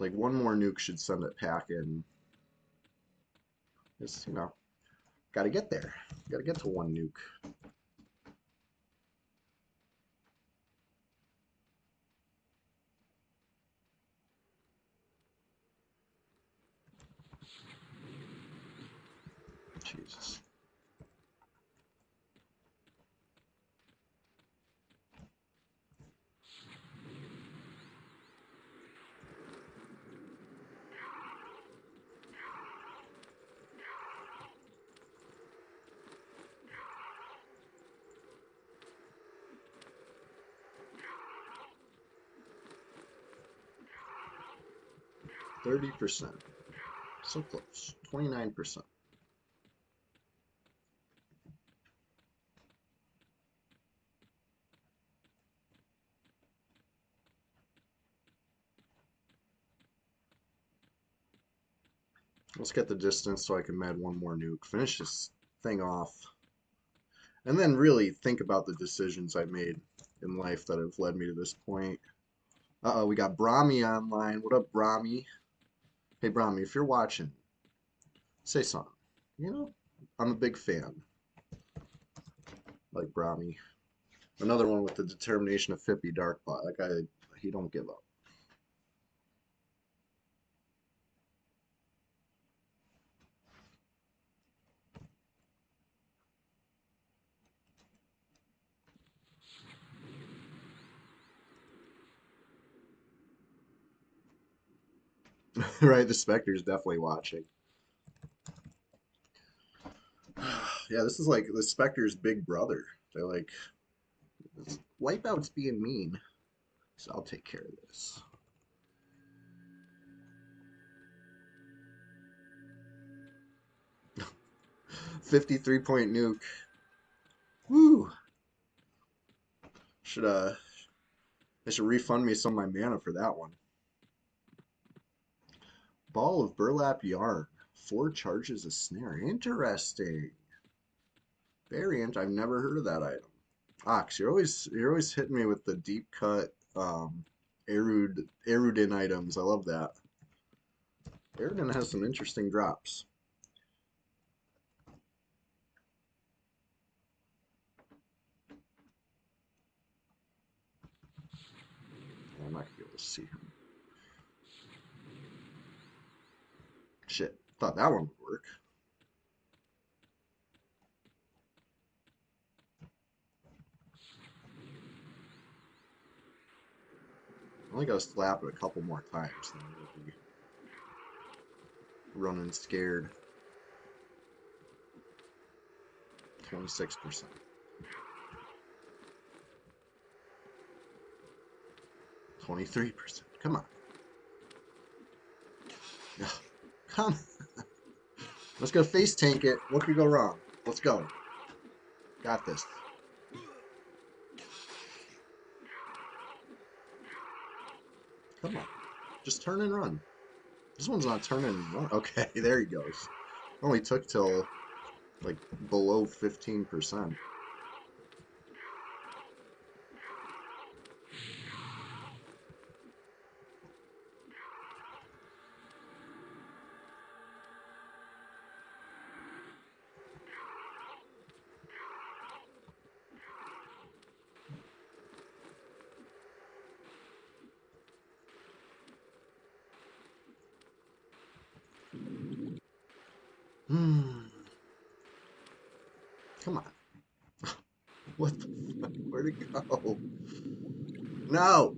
Like one more nuke should send it packing. Just, gotta get there. Gotta get to one nuke. Jesus. 30%. So close. 29%. Let's get the distance so I can med one more nuke. Finish this thing off. And then really think about the decisions I made in life that have led me to this point. Uh-oh, we got Brahmi online. What up, Brahmi? Hey, Brahmi, if you're watching, say something. You know, I'm a big fan. Like Brahmi. Another one with the determination of Fippy Darkbot. That guy, he don't give up. Right, the Spectre's definitely watching. Yeah, this is like the Spectre's big brother. They're like, Wipeout's being mean, so I'll take care of this. 53-point nuke. Woo! They should refund me some of my mana for that one. Ball of burlap yarn. 4 charges a snare. Interesting. Variant. I've never heard of that item. Ox, you're always hitting me with the deep cut Erudin items. I love that. Erudin has some interesting drops. I'm not gonna be able to see him. Shit, thought that one would work. I only gotta slap it a couple more times, then we'll be running scared. 26%. 23%. Come on. Come. Let's go face tank it. What could go wrong? Let's go. Got this. Come on. Just turn and run. This one's not turning and run. Okay, there he goes. Only took till like below 15%. Come on. What the fuck? Where'd it go? No!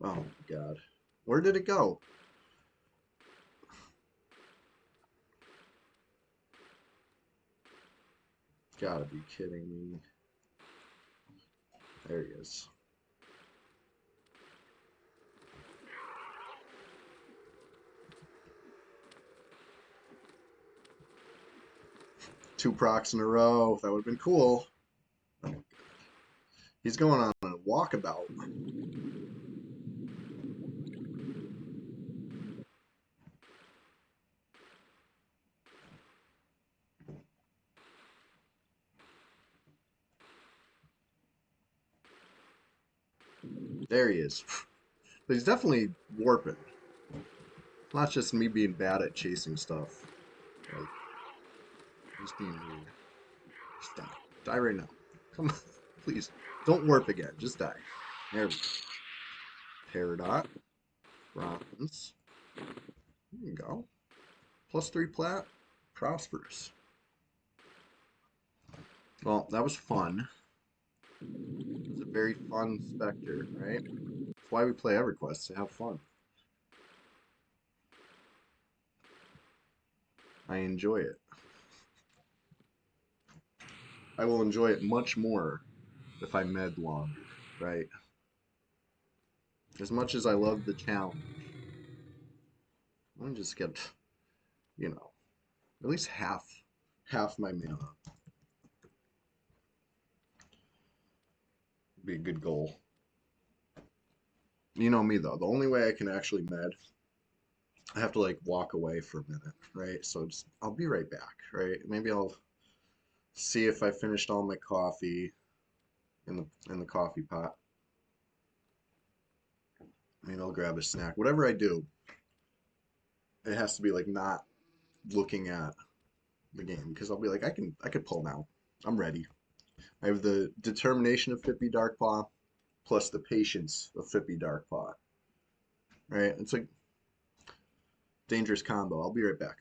Oh my god. Where did it go? Gotta be kidding me. There he is. Two procs in a row. That would have been cool. Oh, he's going on a walkabout. There he is. But he's definitely warping. Not just me being bad at chasing stuff. Like, he's being weird. Just die. Die right now. Come on. Please. Don't warp again. Just die. There we go. Peridot. Bronze. There you go. +3 plat. Prosperous. Well, that was fun. It was a very fun Spectre, right? That's why we play EverQuest, to have fun. I enjoy it. I will enjoy it much more if I med longer, right? As much as I love the challenge, Let me just get, you know, at least half my mana. Be a good goal. You know me though. The only way I can actually med, I have to like walk away for a minute, right? So just I'll be right back, right? Maybe I'll see if I finished all my coffee in the coffee pot. Maybe I'll grab a snack. Whatever I do, it has to be like not looking at the game because I'll be like I could pull now. I'm ready. I have the determination of Fippy Darkpaw plus the patience of Fippy Darkpaw. Right? It's like dangerous combo. I'll be right back.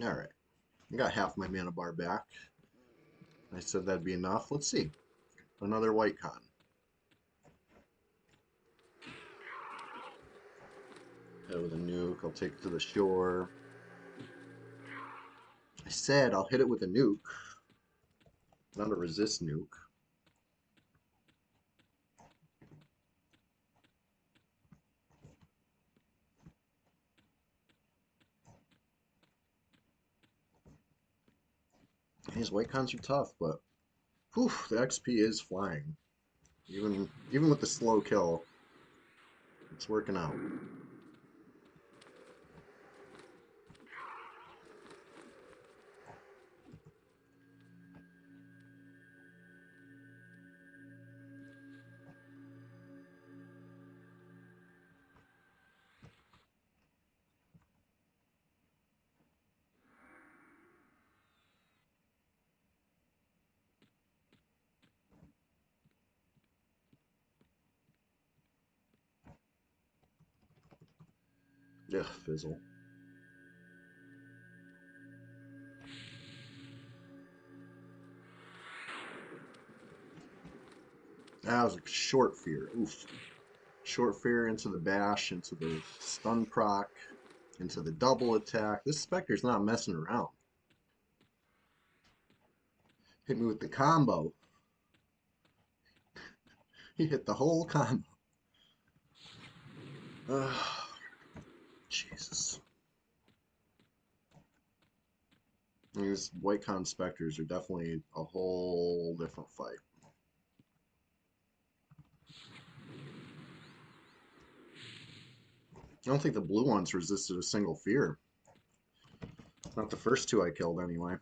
Alright. I got half my mana bar back. I said that'd be enough. Let's see. Another white con. Hit it with a nuke. I'll take it to the shore. I said I'll hit it with a nuke. Not a resist nuke. These white cons are tough, but whew, the XP is flying. Even with the slow kill, it's working out. Ugh, fizzle. That was a short fear. Oof. Short fear into the bash, into the stun proc, into the double attack. This Spectre's not messing around. Hit me with the combo. He hit the whole combo. Ugh. Jesus. These white con Spectres are definitely a whole different fight. I don't think the blue ones resisted a single fear. Not the first two I killed, anyway.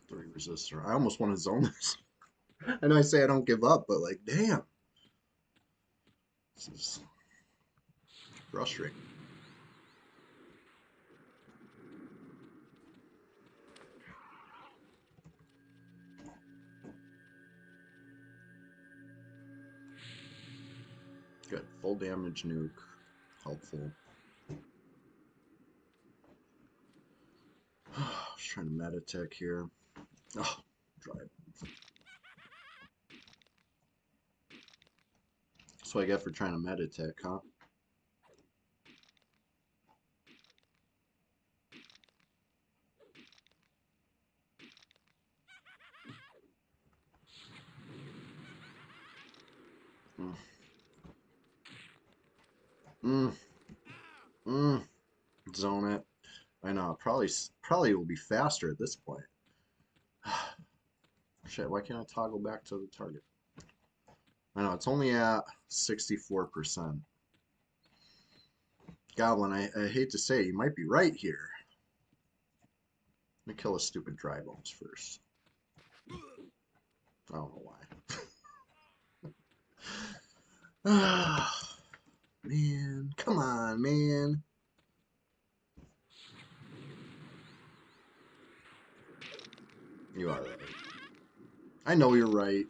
Three resistor. I almost want to zone this. I know I say I don't give up, but like, damn. This is frustrating. Good. Full damage nuke. Helpful. I was trying to meta tech here. Oh, drive. That's what I get for trying to meta tech, huh? Mm. Mm. Mm. Zone it. I know. Probably will be faster at this point. Shit, why can't I toggle back to the target? I know, it's only at 64%. Goblin, I hate to say, you might be right here. Let me kill a stupid dry bones first. I don't know why. Man, come on, man. You are right. I know you're right.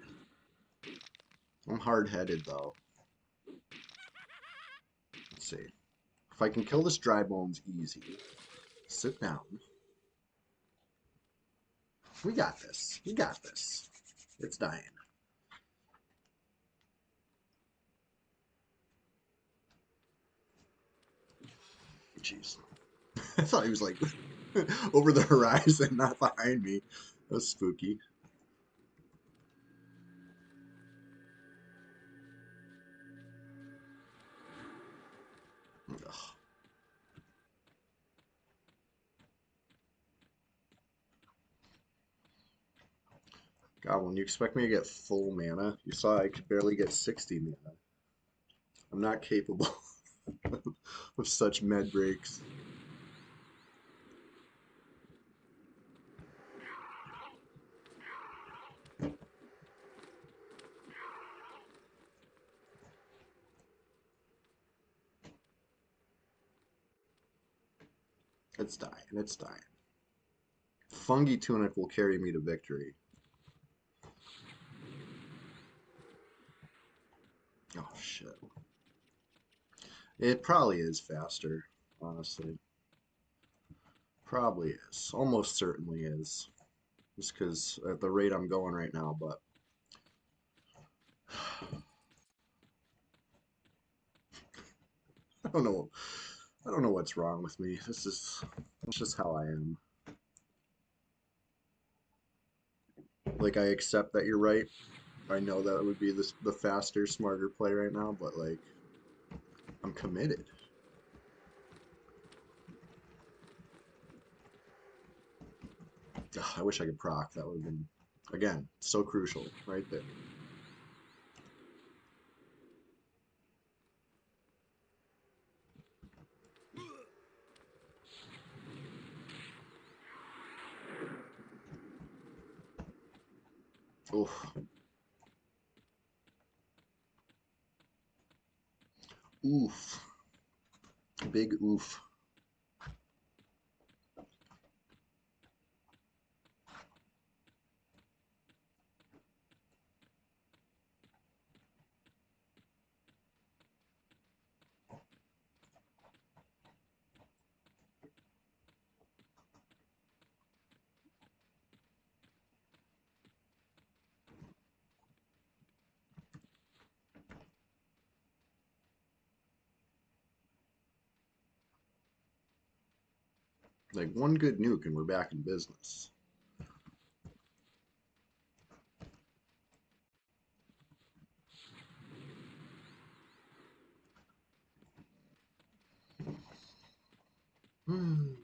I'm hard-headed, though. Let's see. If I can kill this dry bones easy, sit down. We got this. We got this. It's dying. Jeez. I thought he was like over the horizon, not behind me. That was spooky. Ugh. Goblin, you expect me to get full mana? You saw I could barely get 60 mana. I'm not capable. with such med breaks. It's dying. It's dying. Fungi Tunic will carry me to victory. Oh, shit. It probably is faster, honestly. Probably is. Almost certainly is. Just because at the rate I'm going right now, but I don't know. I don't know what's wrong with me. That's just how I am. Like, I accept that you're right. I know that would be the faster, smarter play right now, but like, I'm committed. Ugh, I wish I could proc. That would have been, again, so crucial right there. Oof. Oof. Big oof. Like, one good nuke and we're back in business. Hmm.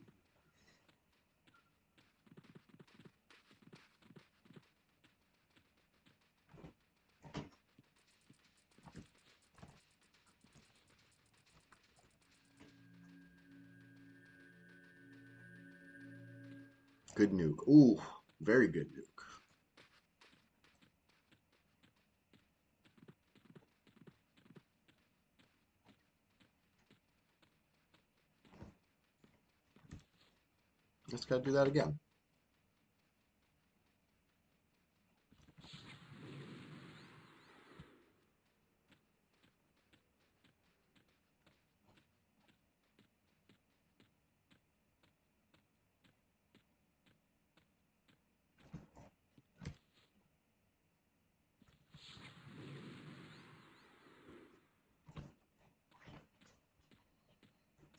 Good nuke. Ooh, very good nuke. Just gotta do that again.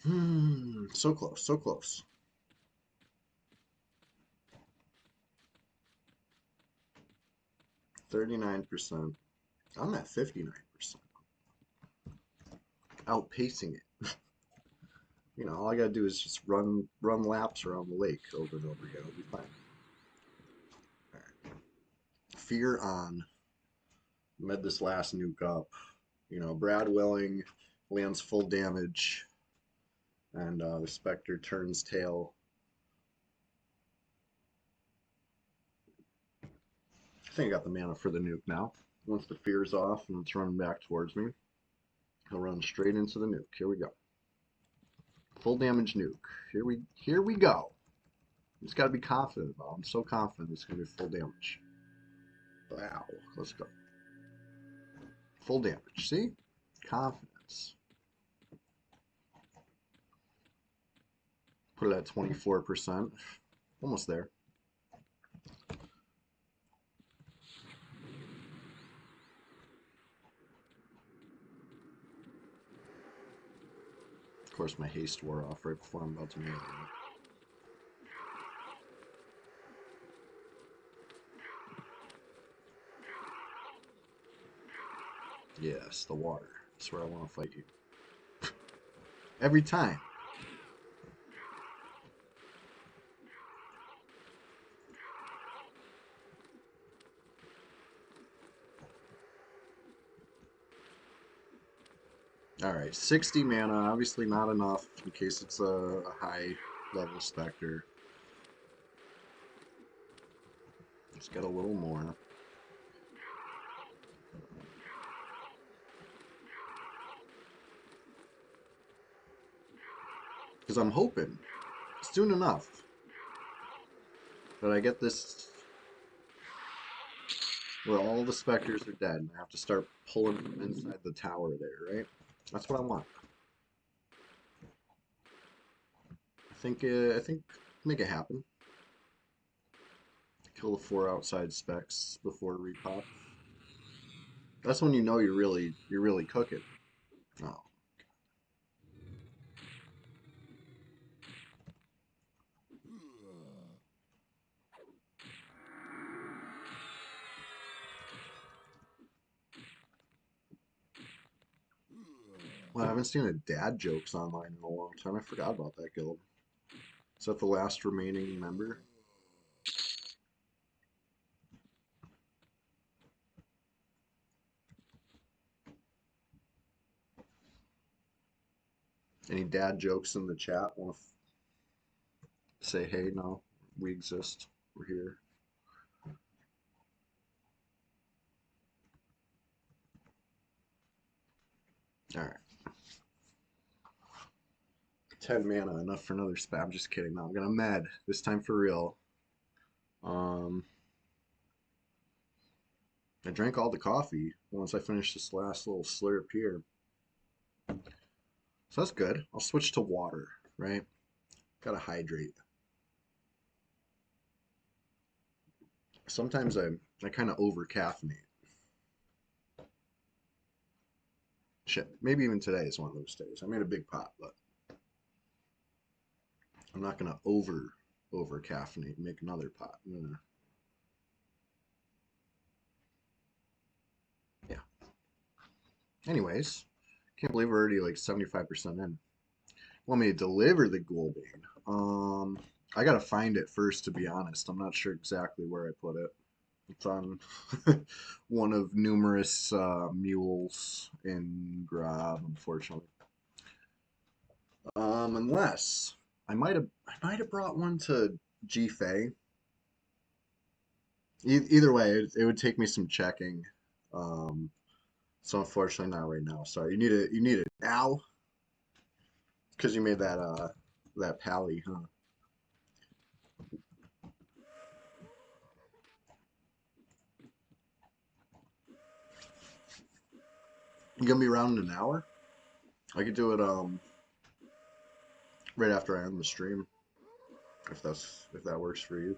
Hmm. So close. So close. 39%. I'm at 59%. Outpacing it. You know, all I gotta do is just run laps around the lake over and over again. It'll be fine. All right. Fear on. Med this last nuke up. You know, Brad Willing lands full damage, and the Spectre turns tail. I think I got the mana for the nuke now. Once the fear's off and it's running back towards me, he'll run straight into the nuke. Here we go. Full damage nuke. Here we go. Just gotta be confident about it. I'm so confident it's gonna be full damage. Wow. Let's go. Full damage. See? Confidence. Put it at 24%. Almost there. Of course, my haste wore off right before I'm about to move. Yes, the water. That's where I want to fight you. Every time. Alright, 60 mana, obviously not enough in case it's a high level Spectre. Let's get a little more. Because I'm hoping, soon enough, that I get this where all the Spectres are dead and I have to start pulling from inside the tower there, right? That's what I want. I think make it happen. Kill the 4 outside specs before repop. That's when you know you're really cooking. Oh. Well, I haven't seen a dad jokes online in a long time. I forgot about that guild. Is that the last remaining member? Any dad jokes in the chat? Want to say, hey, no, we exist. We're here. All right. 10 mana, enough for another spam. I'm just kidding. No, I'm gonna med this time for real. I drank all the coffee once I finished this last little slurp here. So that's good. I'll switch to water, right? Gotta hydrate. Sometimes I kind of over caffeinate. Shit, maybe even today is one of those days. I made a big pot, but I'm not gonna over caffeinate and make another pot. Yeah. Anyways, can't believe we're already like 75% in. Want me to deliver the Ghoulbane? I gotta find it first, to be honest. I'm not sure exactly where I put it. It's on one of numerous mules in Grab, unfortunately. Unless I might have brought one to G Fei. Either way, it would take me some checking. Um, so unfortunately not right now. Sorry. You need it now because you made that pally, huh? You gonna be around in an hour? I could do it right after I end the stream, if that works for you.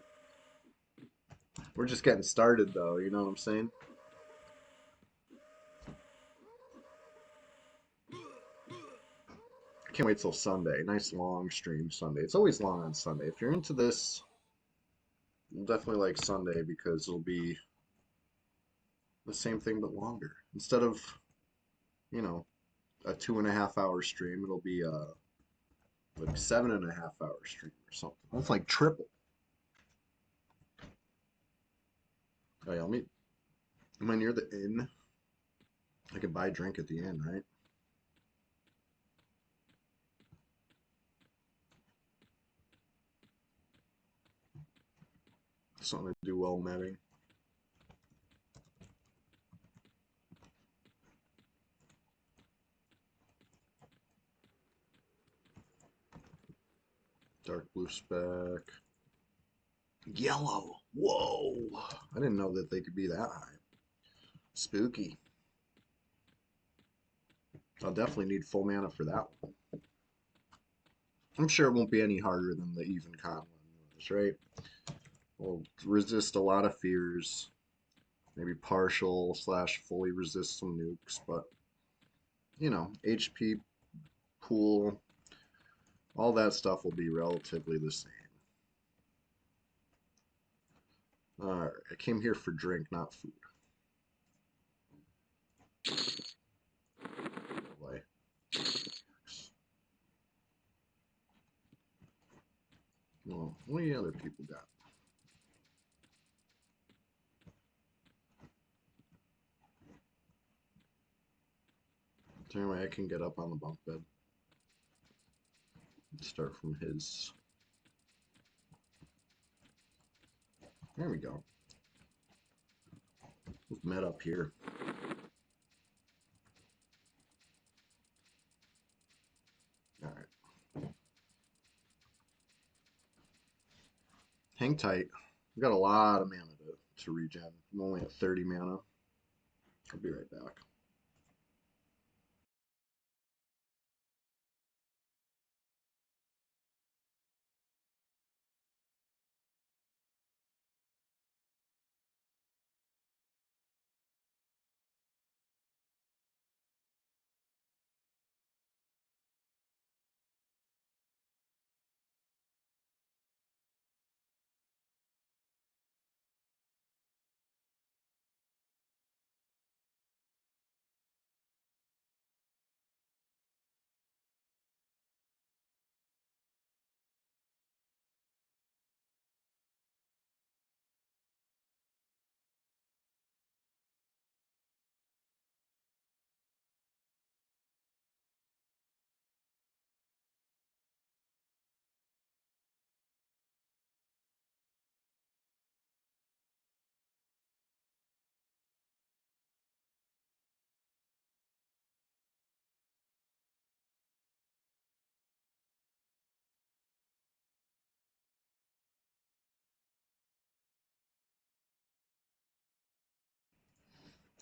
We're just getting started though, you know what I'm saying? Can't wait till Sunday. Nice long stream Sunday. It's always long on Sunday. If you're into this, you'll definitely like Sunday because it'll be the same thing but longer. Instead of, you know, a 2.5 hour stream, it'll be like 7.5 hour stream or something. That's like triple. Oh yeah, am I near the inn? I can buy a drink at the inn, right? Something to do well netting. Dark blue spec. Yellow. Whoa. I didn't know that they could be that high. Spooky. I'll definitely need full mana for that one. I'm sure it won't be any harder than the even con one was, right? We'll resist a lot of fears. Maybe partial / fully resist some nukes, but you know, HP pool, all that stuff will be relatively the same. Alright, I came here for drink, not food. Boy. Well, what do the other people got? Anyway, I can get up on the bunk bed. Start from his. There we go. We've met up here. All right. Hang tight. We've got a lot of mana to regen. I'm only at 30 mana. I'll be right back.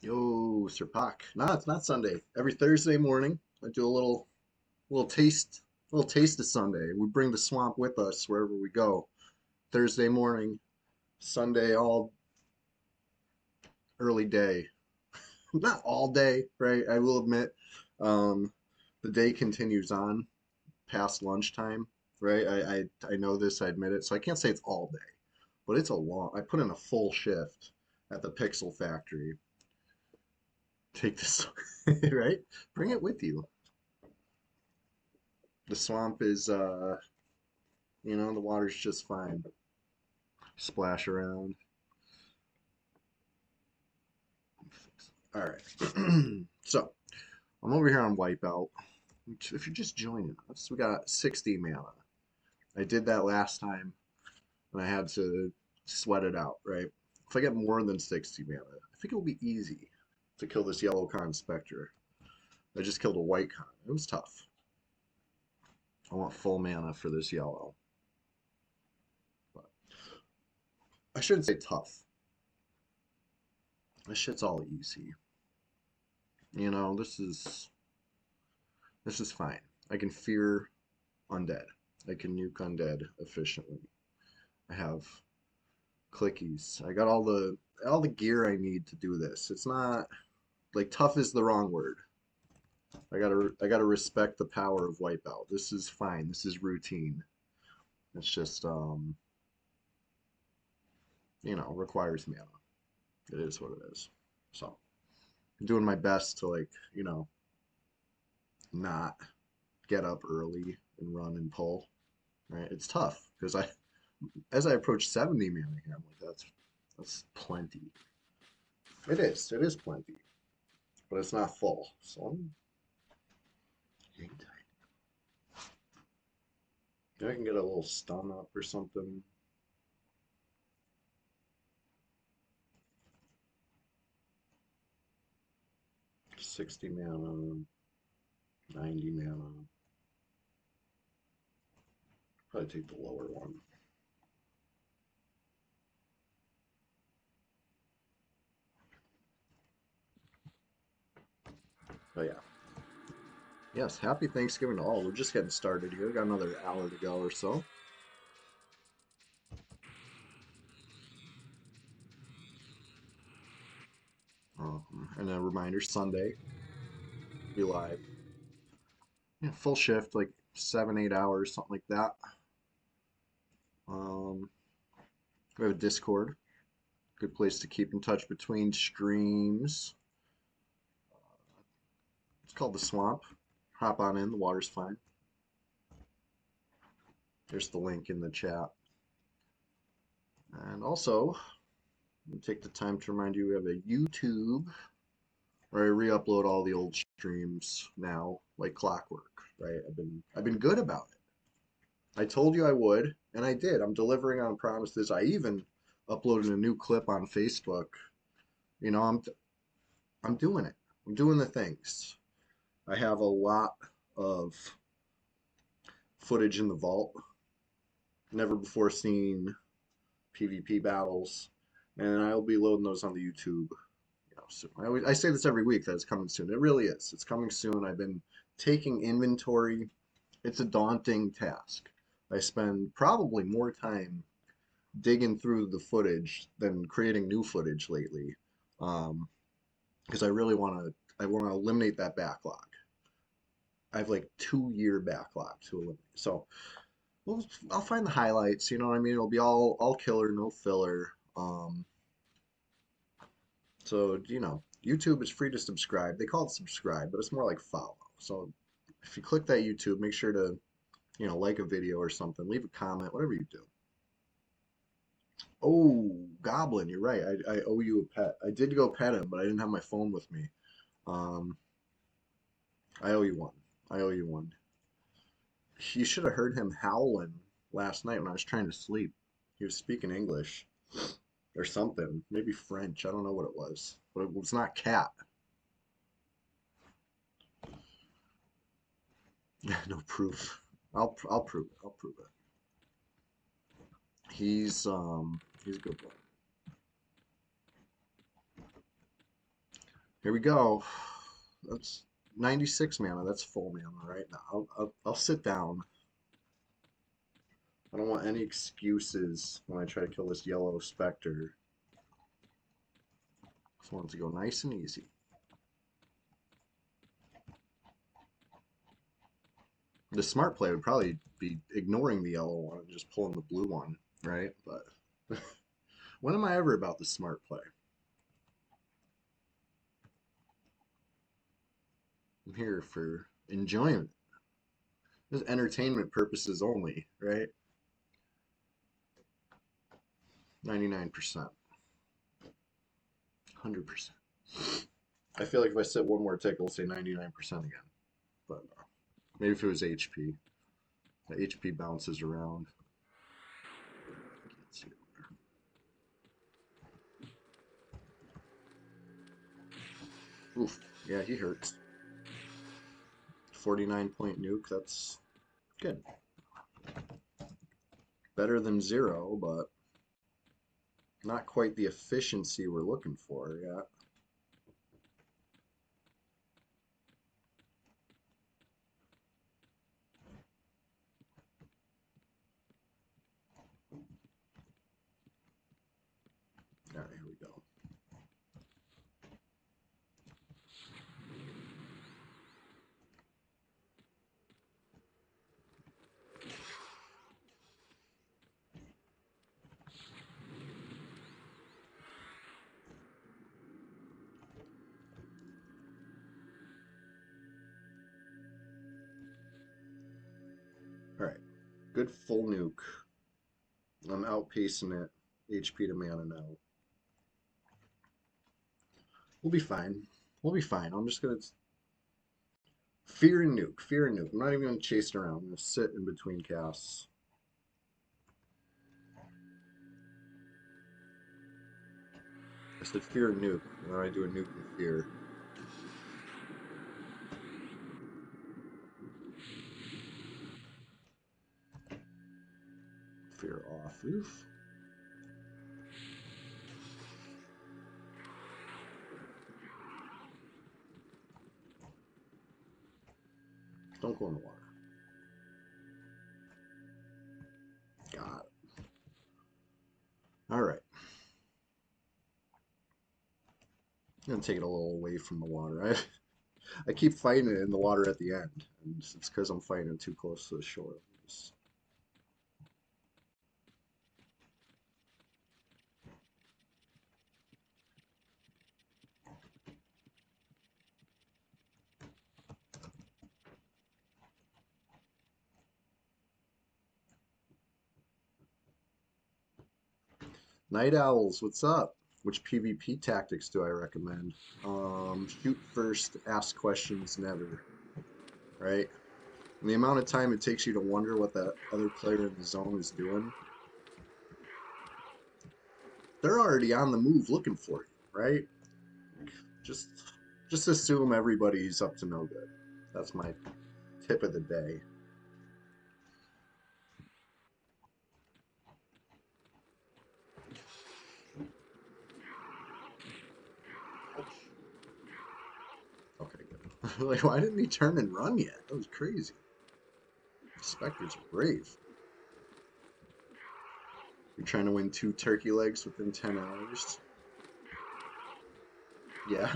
Yo, Sir Pac. No, it's not Sunday. Every Thursday morning, I do little taste, little taste of Sunday. We bring the swamp with us wherever we go. Thursday morning, Sunday, all early day. Not all day, right? I will admit, um, the day continues on past lunchtime, right? I know this, I admit it. So I can't say it's all day, but it's a long. I put in a full shift at the Pixel Factory. Take this, right? Bring it with you. The swamp is, the water's just fine. Splash around. All right. So I'm over here on Wipeout. If you're just joining us, we got 60 mana. I did that last time, and I had to sweat it out, right? If I get more than 60 mana, I think it will be easy to kill this yellow Con Spectre. I just killed a white Con. It was tough. I want full mana for this yellow. But I shouldn't say tough. This shit's all easy. This is fine. I can fear undead. I can nuke undead efficiently. I have clickies. I got all the gear I need to do this. It's not like tough is the wrong word. I gotta respect the power of Wipeout. This is fine. This is routine. It's just requires mana. It is what it is. So I'm doing my best to not get up early and run and pull. Right? It's tough because as I approach 70 mana here, I'm like that's plenty. It is. It is plenty, but it's not full. So I'm hang tight. Maybe I can get a little stun up or something. 60 mana, 90 mana. Probably take the lower one. But yeah. Yes, happy Thanksgiving to all. We're just getting started here. Got another hour to go or so. And a reminder, Sunday, be live. Yeah, full shift, like 7, 8 hours, something like that. Um, we have a Discord. Good place to keep in touch between streams. It's called the Swamp. Hop on in. The water's fine. There's the link in the chat. And also, take the time to remind you we have a YouTube or I re-upload all the old streams now, like clockwork, right? I've been good about it. I told you I would, and I did. I'm delivering on promises. I even uploaded a new clip on Facebook. You know, I'm doing it. I'm doing the things. I have a lot of footage in the vault. Never before seen PvP battles, and I will be loading those on the YouTube. You know, soon. I say this every week that it's coming soon. It really is. It's coming soon. I've been taking inventory. It's a daunting task. I spend probably more time digging through the footage than creating new footage lately, because I want to eliminate that backlog. I have like 2 year backlog to eliminate. So I'll find the highlights. You know what I mean? It'll be all killer, no filler. So you know, YouTube is free to subscribe. They call it subscribe, but it's more like follow. So if you click that YouTube, make sure to like a video or something, leave a comment, whatever you do. Oh, Goblin, you're right. I owe you a pet. I did go pet him, but I didn't have my phone with me. Um, I owe you one. I owe you one. You should have heard him howling last night when I was trying to sleep. He was speaking English or something, maybe French. I don't know what it was, but it was not cat. No proof. I'll prove it. I'll prove it. He's a good boy. Here we go. That's 96 mana. That's full mana right now. I'll sit down. I don't want any excuses when I try to kill this yellow specter. Just want it to go nice and easy. The smart play would probably be ignoring the yellow one and just pulling the blue one, right? But when am I ever about the smart play? I'm here for enjoyment. This entertainment purposes only, right? 99%. 100%. I feel like if I sit one more tick, it'll say 99% again. But maybe if it was HP. The HP bounces around. Can't see it there. Oof. Yeah, he hurts. 49-point nuke. That's good. Better than 0, but not quite the efficiency we're looking for yet. All right, here we go. All right, good full nuke. I'm outpacing it HP to mana now. We'll be fine. We'll be fine. I'm just gonna fear and nuke, fear and nuke. I'm not even gonna chase it around. I'm gonna sit in between casts. I said fear and nuke, and then I do a nuke and fear. Fear off. Oof. Don't go in the water. Got it. All right. I'm gonna take it a little away from the water. I keep fighting it in the water at the end, and it's because I'm fighting it too close to the shore. Just... Night Owls, what's up? Which PvP tactics do I recommend? Shoot first, ask questions never, right? And the amount of time it takes you to wonder what that other player in the zone is doing, they're already on the move looking for you, right? Just just assume everybody's up to no good. That's my tip of the day. Okay, good. Like, why didn't he turn and run yet? That was crazy. Spectres are brave. You're trying to win 2 turkey legs within 10 hours? Yeah,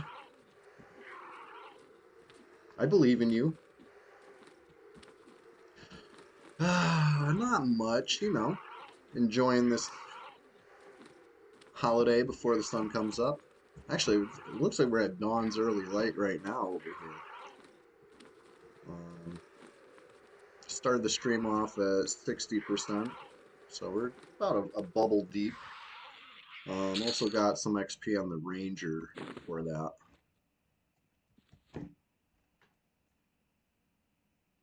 I believe in you. Not much, you know. Enjoying this holiday before the sun comes up. Actually, it looks like we're at dawn's early light right now over here. Started the stream off at 60%, so we're about a bubble deep. Also got some XP on the Ranger for that. A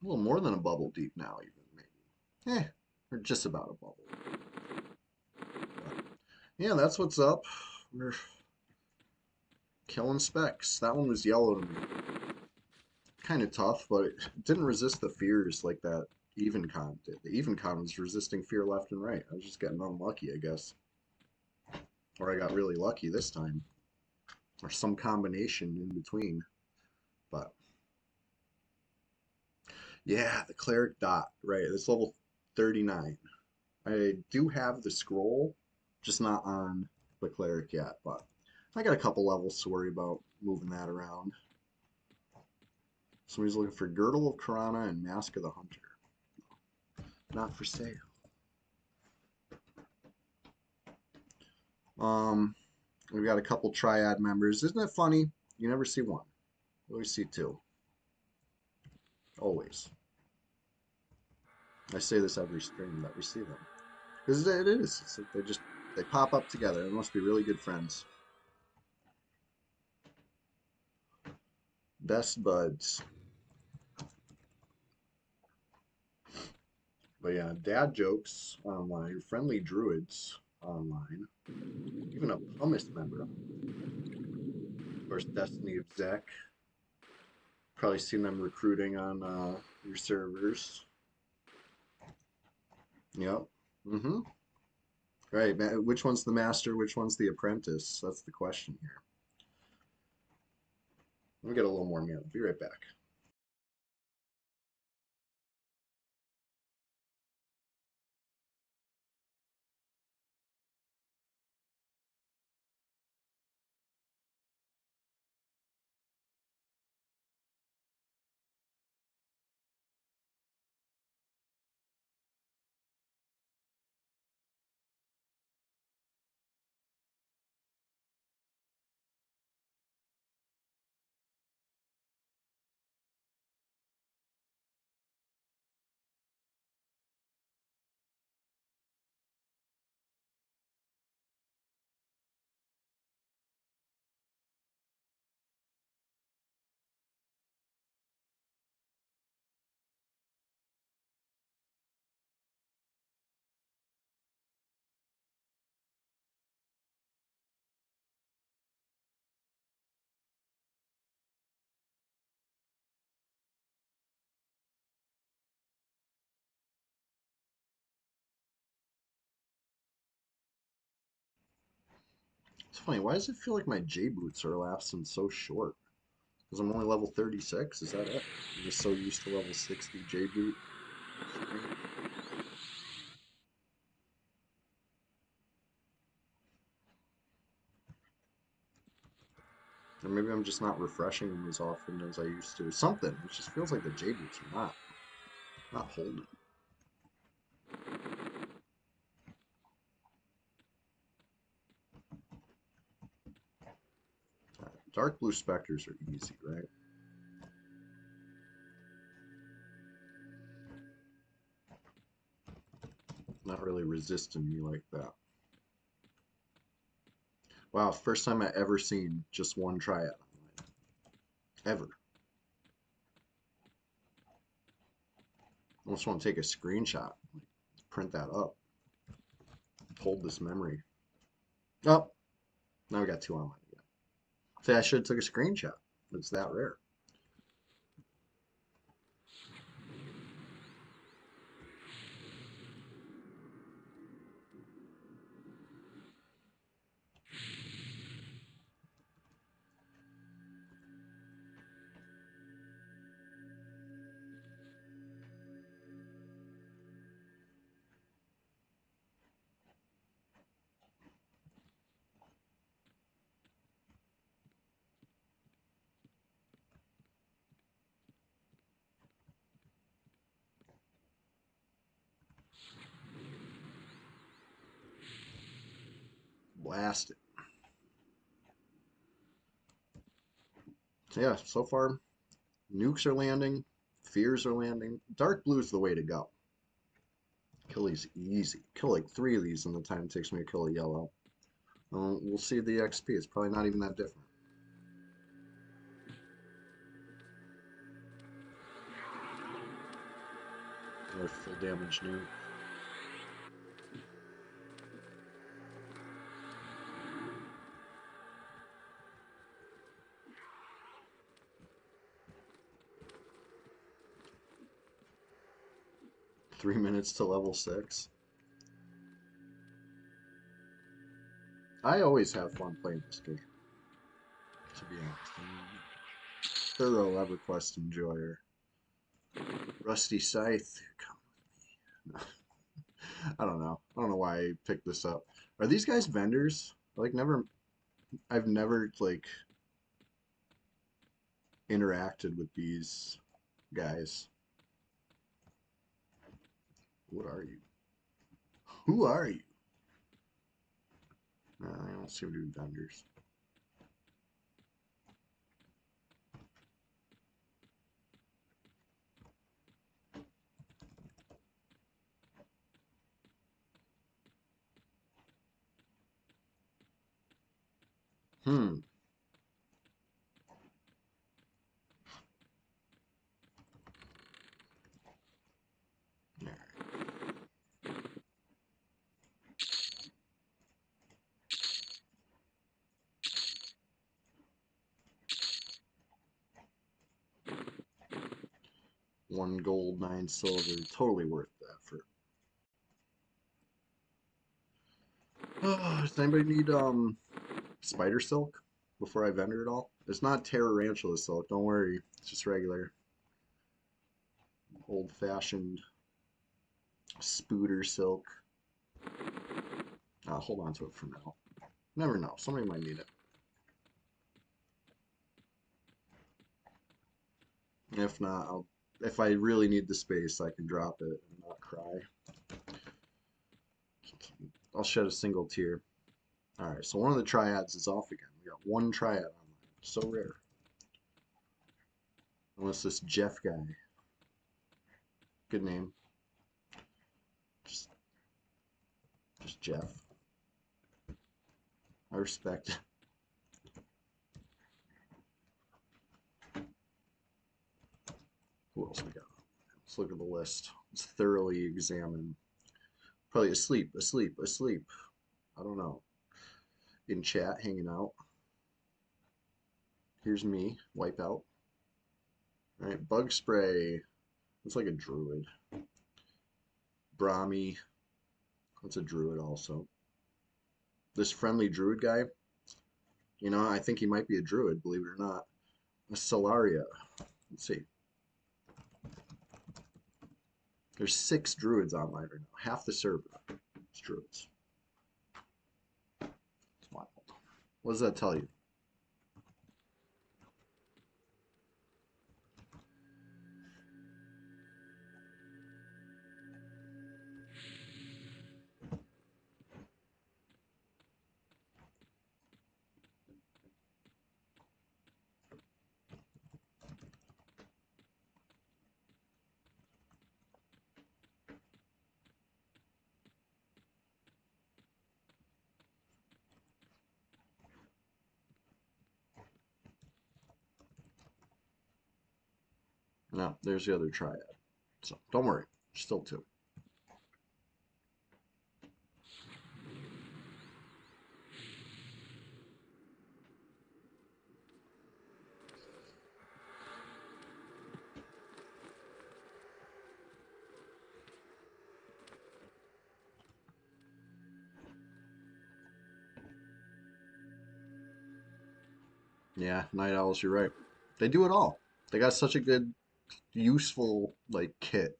little more than a bubble deep now, even maybe. We're just about a bubble. But, yeah, that's what's up. We're killing specs. That one was yellow to me. Kind of tough, but it didn't resist the fears like that even con did. The even con was resisting fear left and right. I was just getting unlucky, I guess. Or I got really lucky this time. Or some combination in between. But yeah, the cleric dot, right? It's level 39. I do have the scroll, just not on the cleric yet, but I got a couple levels to worry about moving that around. Somebody's looking for Girdle of Karana and Mask of the Hunter. Not for sale. We've got a couple triad members. Isn't it funny? You never see one. You always see two. Always. I say this every stream that we see them. Because it is. It's like they pop up together. They must be really good friends. Best buds. But yeah, dad jokes online, friendly druids online, even a pumice member. Of course, Destiny of Zek. Probably seen them recruiting on your servers. Yep. Mm-hmm. Right. Which one's the master? Which one's the apprentice? That's the question here. Let me get a little more meal. Be right back. It's funny. Why does it feel like my J boots are lapsing so short? Because I'm only level 36. Is that it? I'm just so used to level 60 J boot. Or maybe I'm just not refreshing them as often as I used to. Something. It just feels like the J boots are not holding. Dark blue specters are easy, right? Not really resisting me like that. Wow, first time I ever seen just one triad online. Ever. I almost want to take a screenshot. Print that up. Hold this memory. Oh, now we got two online again. Say I should have took a screenshot. It's that rare. Blast it. So yeah, so far, nukes are landing, fears are landing. Dark blue is the way to go. Kill these easy. Kill like 3 of these in the time it takes me to kill a yellow. We'll see the XP. It's probably not even that different. Another full damage nuke. Three minutes to level 6. I always have fun playing this game, to be honest. I'm a thorough EverQuest enjoyer. Rusty Scythe, come with me. I don't know. I don't know why I picked this up. Are these guys vendors? I've never like interacted with these guys. What are you? Who are you? I don't seem to be vendors. Hmm. One gold, 9 silver. Totally worth the effort. Does anybody need spider silk before I vendor it all? It's not Tarantula silk, don't worry. It's just regular old-fashioned spooder silk. I'll hold on to it for now. Never know. Somebody might need it. If not, if I really need the space, I can drop it and not cry. I'll shed a single tear. Alright, so one of the triads is off again. We got one triad online. So rare. Unless this Jeff guy. Good name. Just Jeff. I respect it. Who else we got? Let's look at the list. Let's thoroughly examine. Probably asleep. I don't know. In chat, hanging out. Here's me, Wipeout. Alright, Bug Spray. Looks like a druid. Brahmi. That's a druid also. This friendly druid guy, you know, I think he might be a druid, believe it or not. A Solaria. Let's see. There's 6 druids online right now. Half the server is druids. It's wild. What does that tell you? No, there's the other triad. So don't worry, still two. Yeah, Night Owls, you're right. They do it all. They got such a good, useful, like, kit.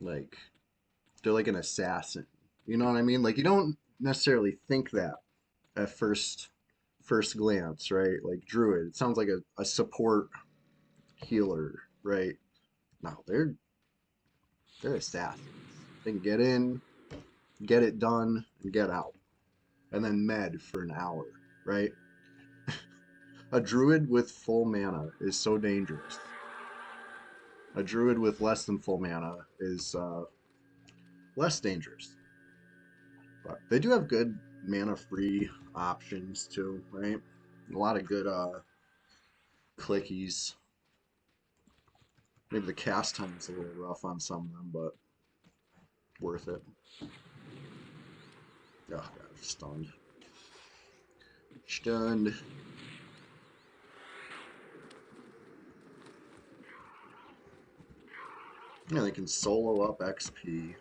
Like, they're like an assassin. You know what I mean? Like, you don't necessarily think that at first glance, right? Like Druid, it sounds like a support healer, right? No, they're assassins. They can get in, get it done, and get out. And then med for an hour, right? A druid with full mana is so dangerous. A druid with less than full mana is less dangerous. But they do have good mana free options too, right? A lot of good clickies. Maybe the cast time is a little rough on some of them, but worth it. Oh god, stunned. Stunned. Yeah, they can solo up XP.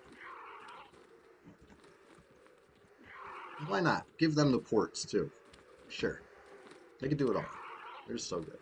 Why not? Give them the ports too. Sure. They can do it all. They're so good.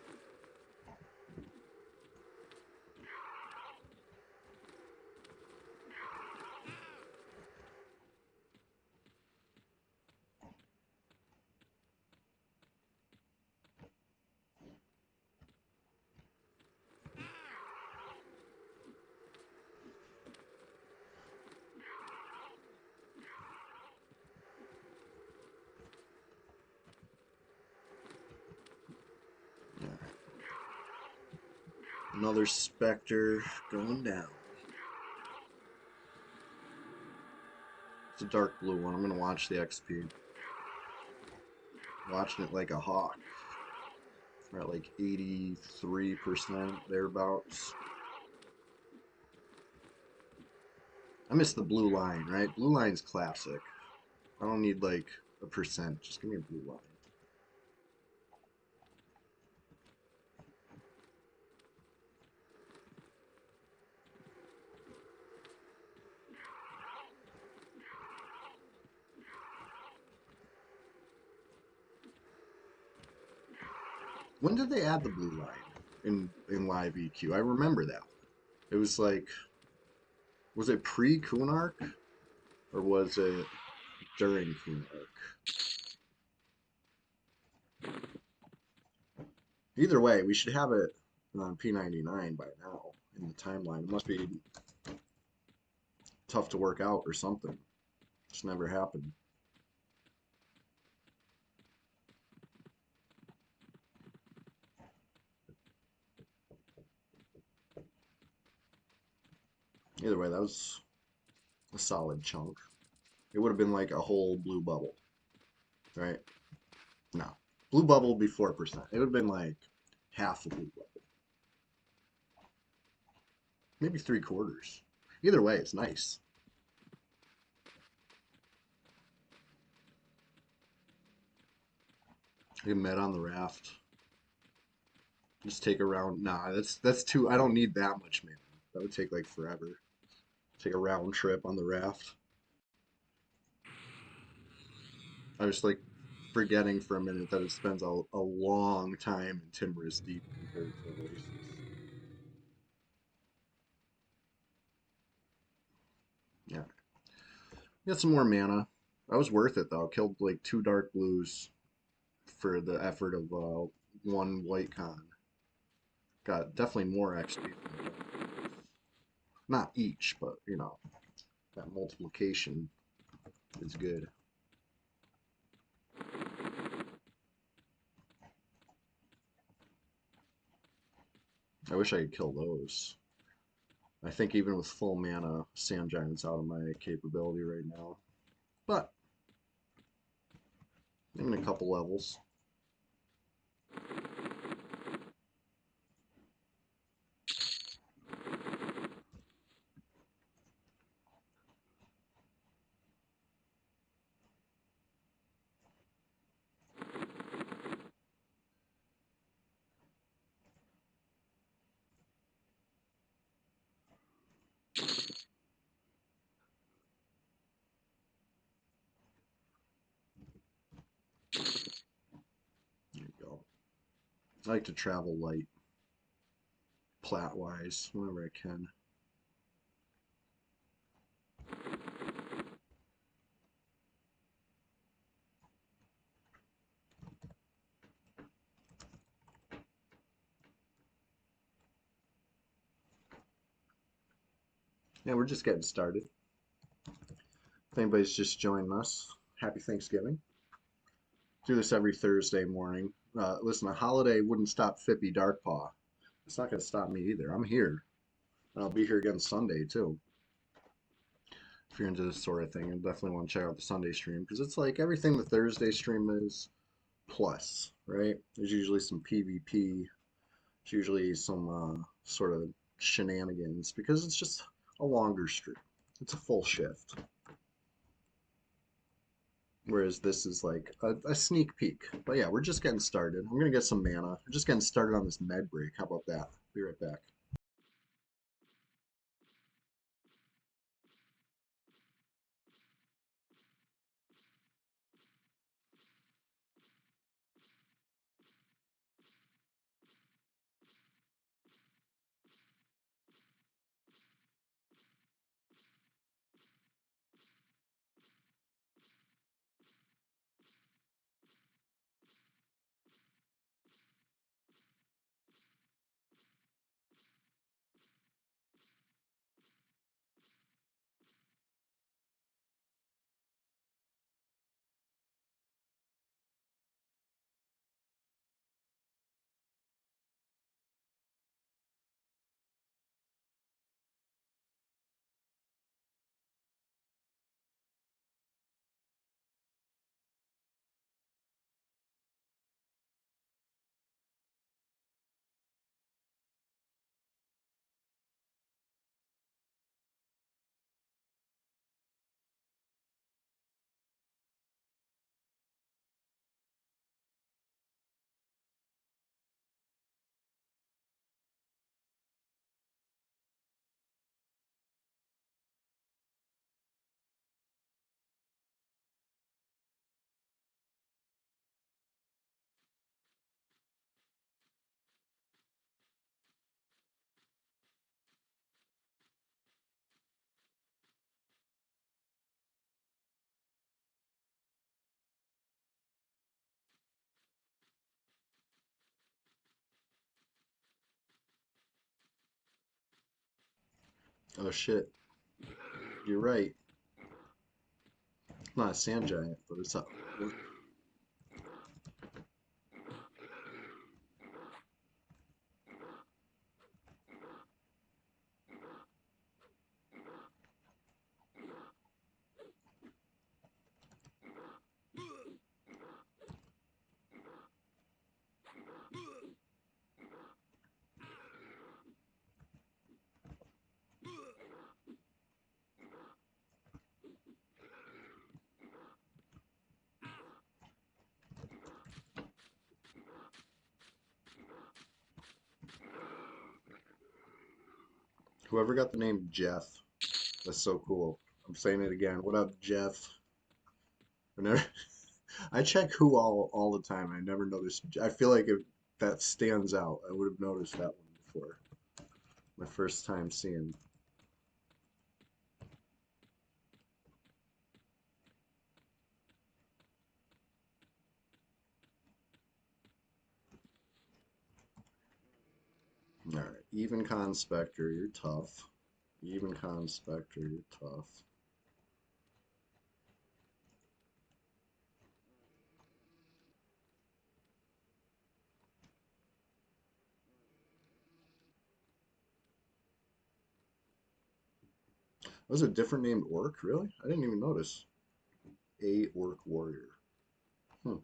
Yeah. Another Spectre going down. It's a dark blue one. I'm gonna watch the XP. Watching it like a hawk. We're at like 83% thereabouts. I miss the blue line, right? Blue line's classic. I don't need like a percent. Just give me a blue line. When did they add the blue line in live EQ? I remember that. It was like, was it pre Kunark or was it during Kunark? Either way, we should have it on P99 by now in the timeline. It must be tough to work out or something. Just never happened. Either way, that was a solid chunk. It would have been like a whole blue bubble, right? No. Blue bubble would be 4%. It would have been like half a blue bubble. Maybe 3/4. Either way, it's nice. I met on the raft. Just take a round. Nah, that's too. I don't need that much mana. That would take like forever. Take a round trip on the raft. I was like forgetting for a minute that it spends a long time in Timorous Deep compared to Oasis. Yeah, got some more mana. That was worth it though. Killed like 2 dark blues for the effort of 1 white con. Got definitely more XP. Not each, but you know that multiplication is good. I wish I could kill those. I think even with full mana, Sand Giant's out of my capability right now. But Even a couple levels. There you go. I like to travel light, plat-wise, whenever I can. Yeah, we're just getting started. If anybody's just joining us, happy Thanksgiving. Do this every Thursday morning. Listen, a holiday wouldn't stop Fippy Darkpaw. It's not going to stop me either. I'm here. And I'll be here again Sunday, too. If you're into this sort of thing, you definitely want to check out the Sunday stream because it's like everything the Thursday stream is plus, right? There's usually some PvP. There's usually some sort of shenanigans because it's just a longer stream. It's a full shift. Whereas this is like a sneak peek. But yeah, we're just getting started. I'm going to get some mana. We're just getting started on this med break. How about that? Be right back. Oh shit, you're right. Not a sand giant, but it's up. Whoever got the name Jeff, that's so cool. I'm saying it again. What up, Jeff? Whenever I check who all the time, I never noticed. I feel like if that stands out, I would have noticed that one before. My first time seeing. All right, even con Spectre, you're tough. Even con Spectre, you're tough. Was it a different named orc? Really? I didn't even notice. A orc warrior. Hmm.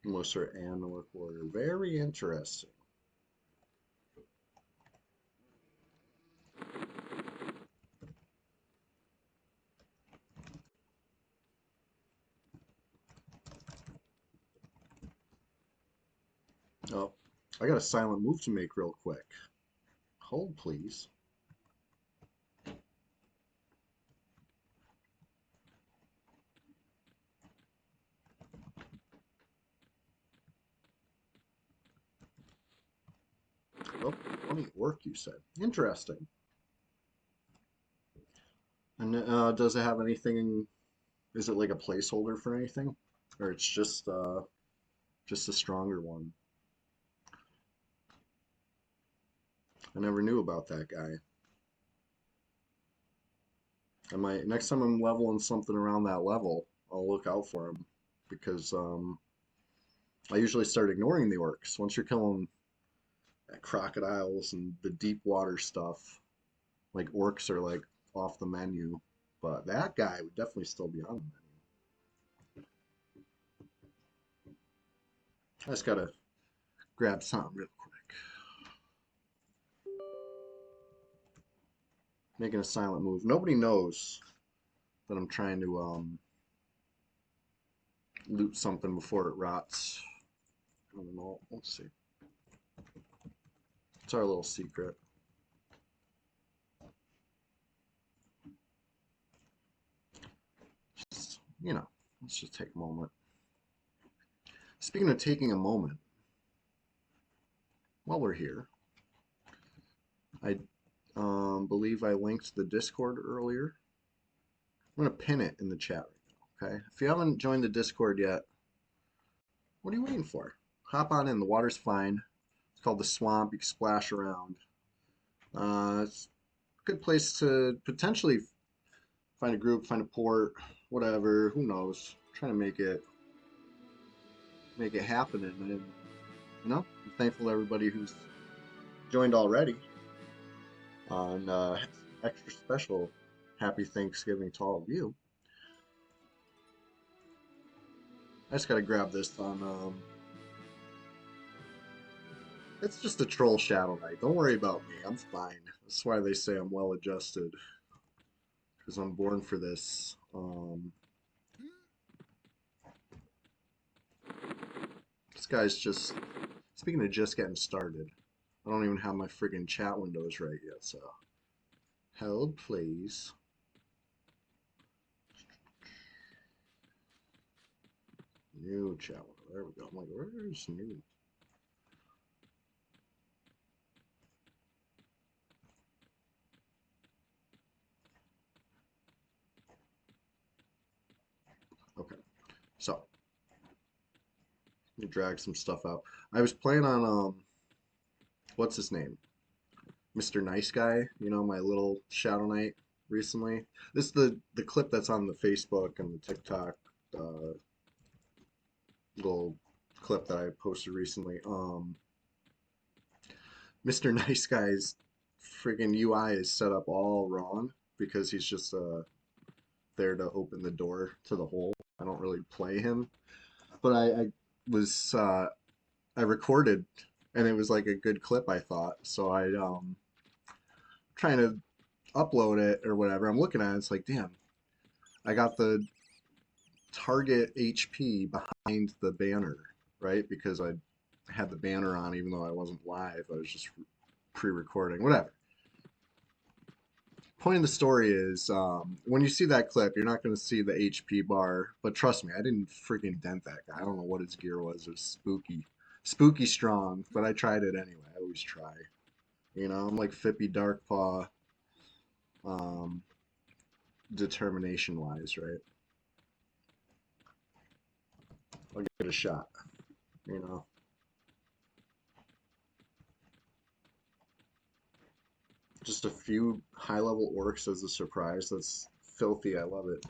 Mercer and North Warrior. Very interesting. Oh, I got a silent move to make real quick. Hold, please. Oh, money at work, you said. Interesting. And does it have anything? Is it like a placeholder for anything, or it's just a stronger one? I never knew about that guy. I might next time I'm leveling something around that level, I'll look out for him because I usually start ignoring the orcs once you're killing crocodiles and the deep water stuff. Like orcs are like off the menu, but that guy would definitely still be on the menu. I just gotta grab something real quick. Making a silent move. Nobody knows that I'm trying to loot something before it rots. I don't know. Let's see. It's our little secret. Just, let's just take a moment. Speaking of taking a moment, while we're here, I believe I linked the Discord earlier. I'm going to pin it in the chat right now, okay? If you haven't joined the Discord yet, what are you waiting for? Hop on in. The water's fine. It's called the Swamp. You can splash around. It's a good place to potentially find a group, find a port, whatever. Who knows? Trying to make it happen, and I'm thankful to everybody who's joined already. And extra special happy Thanksgiving to all of you. I just gotta grab this on. It's just a troll Shadow Knight. Don't worry about me. I'm fine. That's why they say I'm well adjusted. Because I'm born for this. This guy's just. Speaking of just getting started, I don't even have my friggin' chat windows right yet, so. Held, please. New chat window. There we go. I'm like, where's new? Okay. So, let me drag some stuff out. I was playing on, what's his name? Mr. Nice Guy, my little Shadow Knight recently. This is the clip that's on the Facebook and the TikTok little clip that I posted recently. Mr. Nice Guy's friggin' UI is set up all wrong because he's just there to open the door to the hole. I don't really play him, but I was I recorded and it was like a good clip I thought. So I trying to upload it or whatever. I'm looking at it, it's like, damn, I got the target HP behind the banner, right? Because I had the banner on even though I wasn't live. I was just pre-recording, whatever. Point of the story is when you see that clip, you're not going to see the HP bar, but trust me, I didn't freaking dent that guy. I don't know what his gear was. It was spooky strong, but I tried it anyway. I always try. I'm like Fippy Darkpaw, um, determination wise, right? I'll give it a shot, you know. Just a few high-level orcs as a surprise. That's filthy. I love it.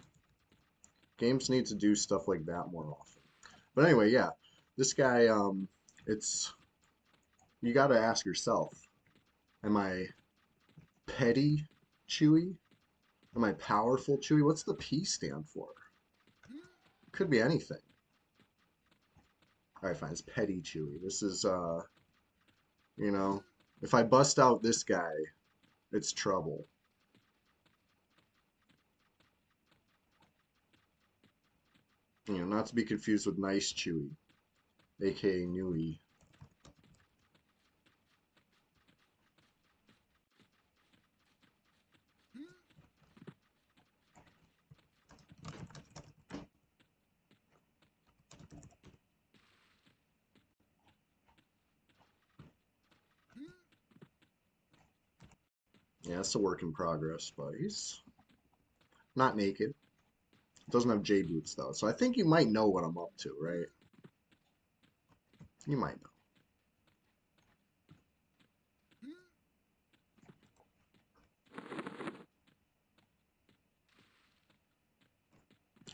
Games need to do stuff like that more often. But anyway, yeah, this guy, it's you got to ask yourself, am I petty Chewy? Am I powerful Chewy? What's the P stand for? Could be anything. All right, fine. It's petty Chewy. This is, you know, if I bust out this guy, it's trouble. You know, not to be confused with nice Chewy, aka Newy. Yeah, it's a work in progress, but he's not naked. Doesn't have J boots though, so I think you might know what I'm up to, right? You might know.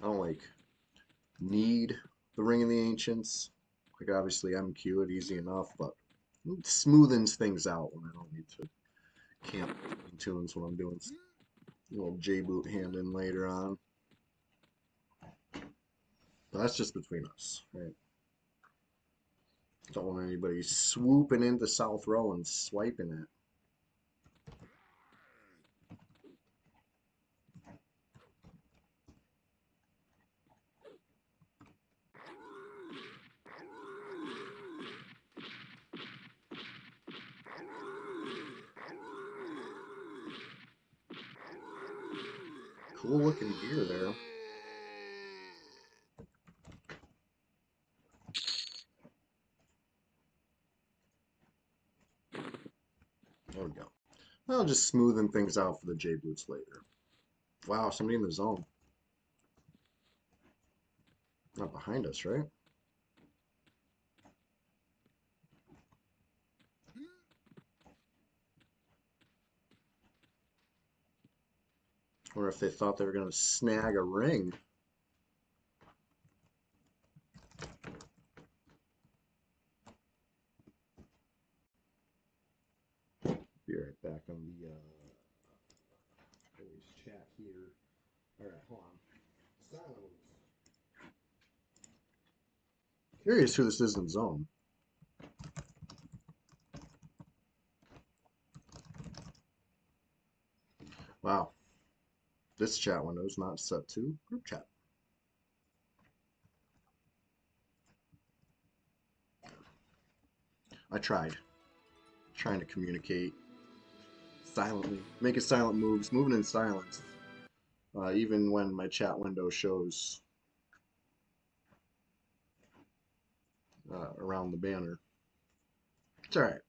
I don't like need the Ring of the Ancients. Like obviously MQ it easy enough, but it smoothens things out when I don't need to camp tunes when I'm doing a little J boot hand in later on. But that's just between us, right? Don't want anybody swooping into South Row and swiping it. Cool looking gear there. There we go. Well, just smoothing things out for the J boots later. Wow, somebody in the zone. Not behind us, right? Or if they thought they were going to snag a ring. Be right back on the always chat here. All right, hold on. Silence. Curious who this is in zone. Wow. This chat window is not set to group chat. I tried. Trying to communicate silently. Making silent moves. Moving in silence. Even when my chat window shows around the banner. It's alright.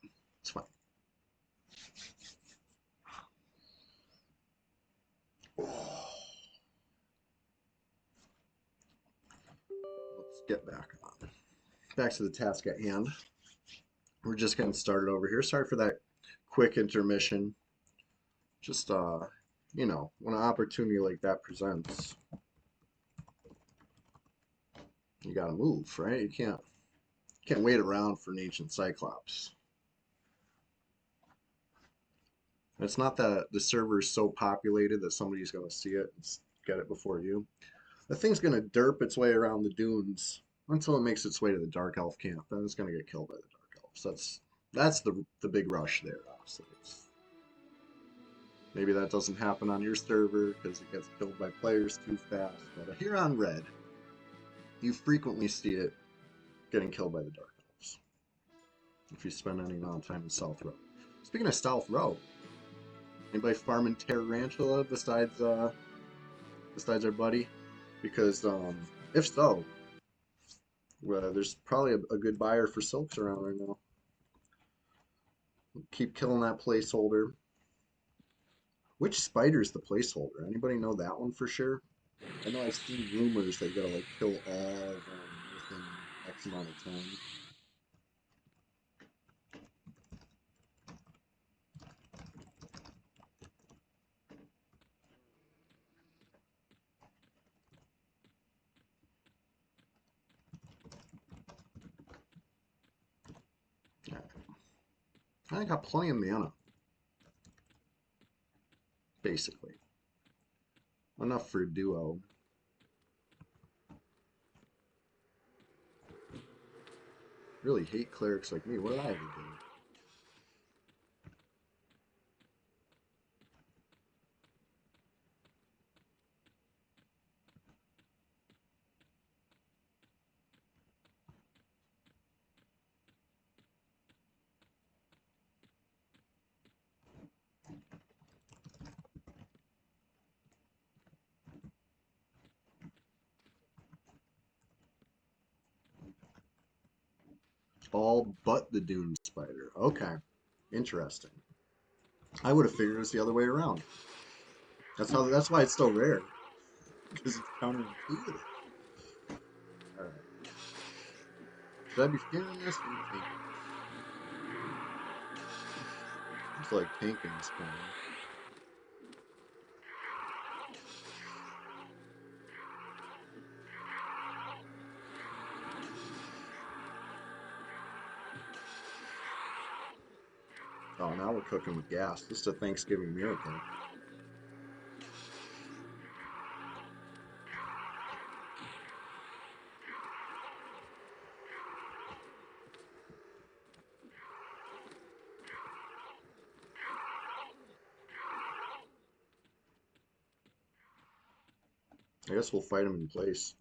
It's fine. Let's get back on. Back to the task at hand. We're just getting started over here. Sorry for that quick intermission. Just you know, when an opportunity like that presents, you gotta move, right? You can't wait around for an ancient cyclops. It's not that the server is so populated that somebody's gonna see it and get it before you. The thing's gonna derp its way around the dunes until it makes its way to the Dark Elf camp. Then it's gonna get killed by the Dark Elves. That's the big rush there, obviously. Maybe that doesn't happen on your server because it gets killed by players too fast. But here on Red, you frequently see it getting killed by the Dark Elves if you spend any amount of time in South Row. Speaking of South Row, anybody farming Tarantula besides our buddy? Because if so, well, there's probably a good buyer for silks around right now. Keep killing that placeholder. Which spider's the placeholder? Anybody know that one for sure? I know I've seen rumors that you gotta like kill all of them within X amount of time. I got plenty of mana, basically. Enough for a duo. Really hate clerics like me. What did I ever do? All but the Dune Spider. Okay. Interesting. I would have figured it was the other way around. That's why it's still rare. Because it's counterintuitive. Alright. Should I be fearing this or tanking this? Looks like tanking this plan. Oh, now we're cooking with gas. This is a Thanksgiving miracle. I guess we'll fight him in place.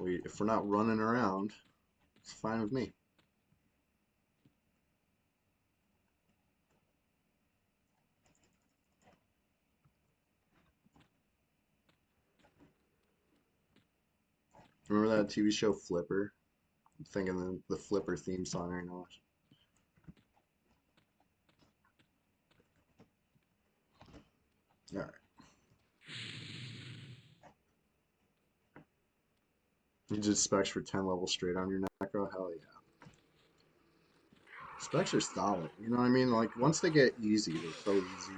If we're not running around, it's fine with me. Remember that TV show Flipper? I'm thinking the Flipper theme song right now. Alright. You did specs for 10 levels straight on your Necro? Hell yeah. Specs are solid. You know what I mean? Like, once they get easy, they're so easy.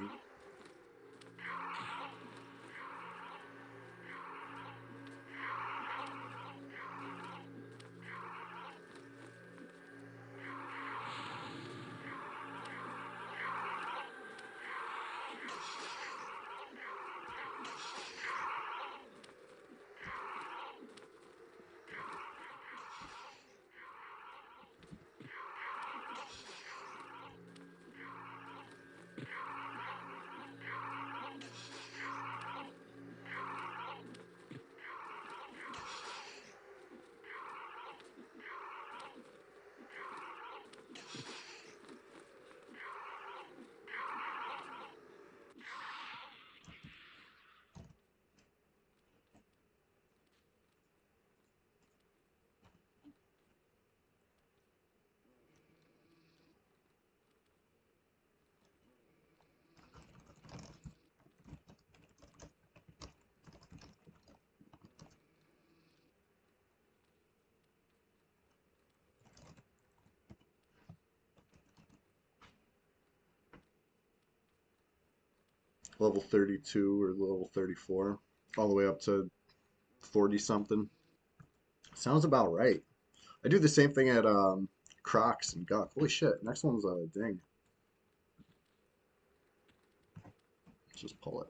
Level 32 or level 34, all the way up to 40 something. Sounds about right. I do the same thing at Crocs and Guck. Holy shit, next one's a ding. Let's just pull it.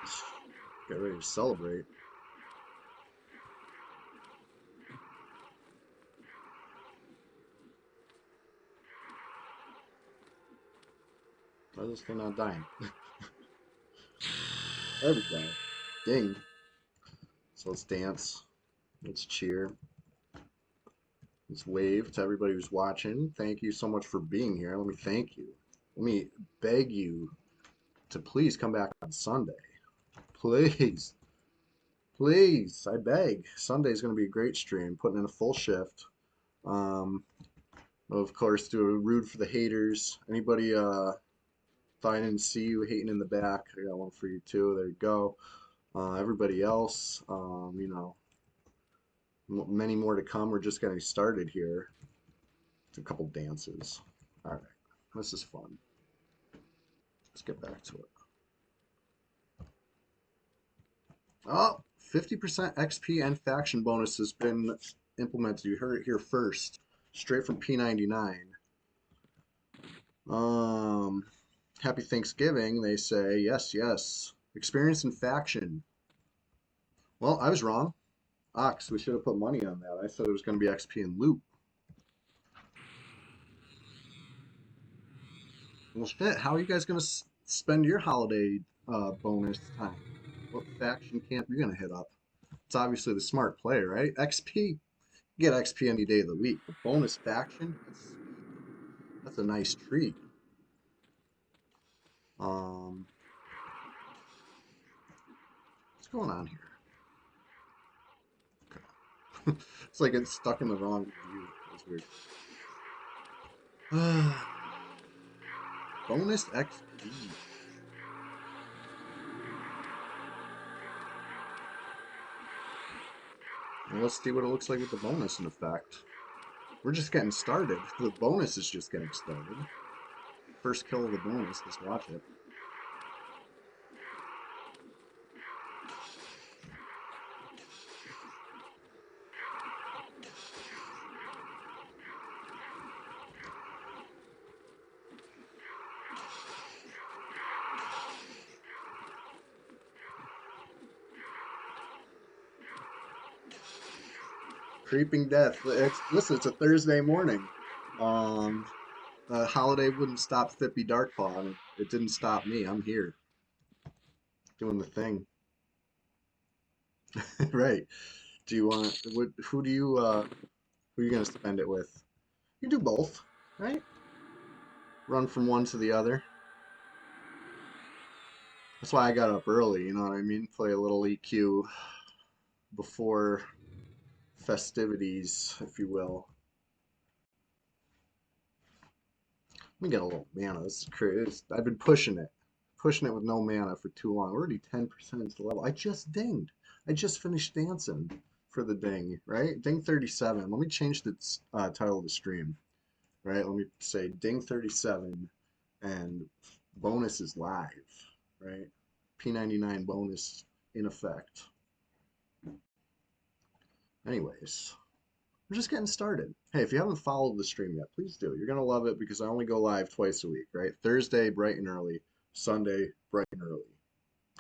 Let's get ready to celebrate. Why is this thing not dying? There we go. Ding. So let's dance. Let's cheer. Let's wave to everybody who's watching. Thank you so much for being here. Let me thank you. Let me beg you to please come back on Sunday. Please. Please, I beg. Sunday's going to be a great stream. Putting in a full shift. Of course, do a rude for the haters. Anybody thought I didn't see you hating in the back? I got one for you too. There you go. Everybody else, you know, many more to come. We're just getting started here. It's a couple dances. All right, this is fun. Let's get back to it. Oh, 50% XP and faction bonus has been implemented. You heard it here first, straight from P99. Happy Thanksgiving, they say. Yes, yes. Experience in faction. Well, I was wrong. Ox, we should have put money on that. I said it was going to be XP and loot. Well, shit, how are you guys going to spend your holiday bonus time? What faction camp are you going to hit up? It's obviously the smart play, right? XP. You get XP any day of the week. The bonus faction, that's a nice treat. What's going on here? Okay. It's like it's stuck in the wrong view. That's weird. Bonus XP. Well, let's see what it looks like with the bonus in effect. We're just getting started. The bonus is just getting started. First kill of the bonus. Let's watch it. Creeping Death. Listen, it's a Thursday morning. Holiday wouldn't stop Fippy Darkpaw, and it didn't stop me. I'm here, doing the thing. Right. Do you want? Who do you? Who are you gonna spend it with? You do both, right? Run from one to the other. That's why I got up early. You know what I mean? Play a little EQ before festivities, if you will. Let me get a little mana. This is crazy. I've been pushing it with no mana for too long. We're already 10% into the level. I just dinged. I just finished dancing for the ding, right? Ding 37. Let me change the title of the stream, right? Let me say ding 37 and bonus is live, right? P99 bonus in effect. Anyways, we're just getting started. Hey, if you haven't followed the stream yet, please do. You're going to love it because I only go live twice a week, right? Thursday, bright and early. Sunday, bright and early.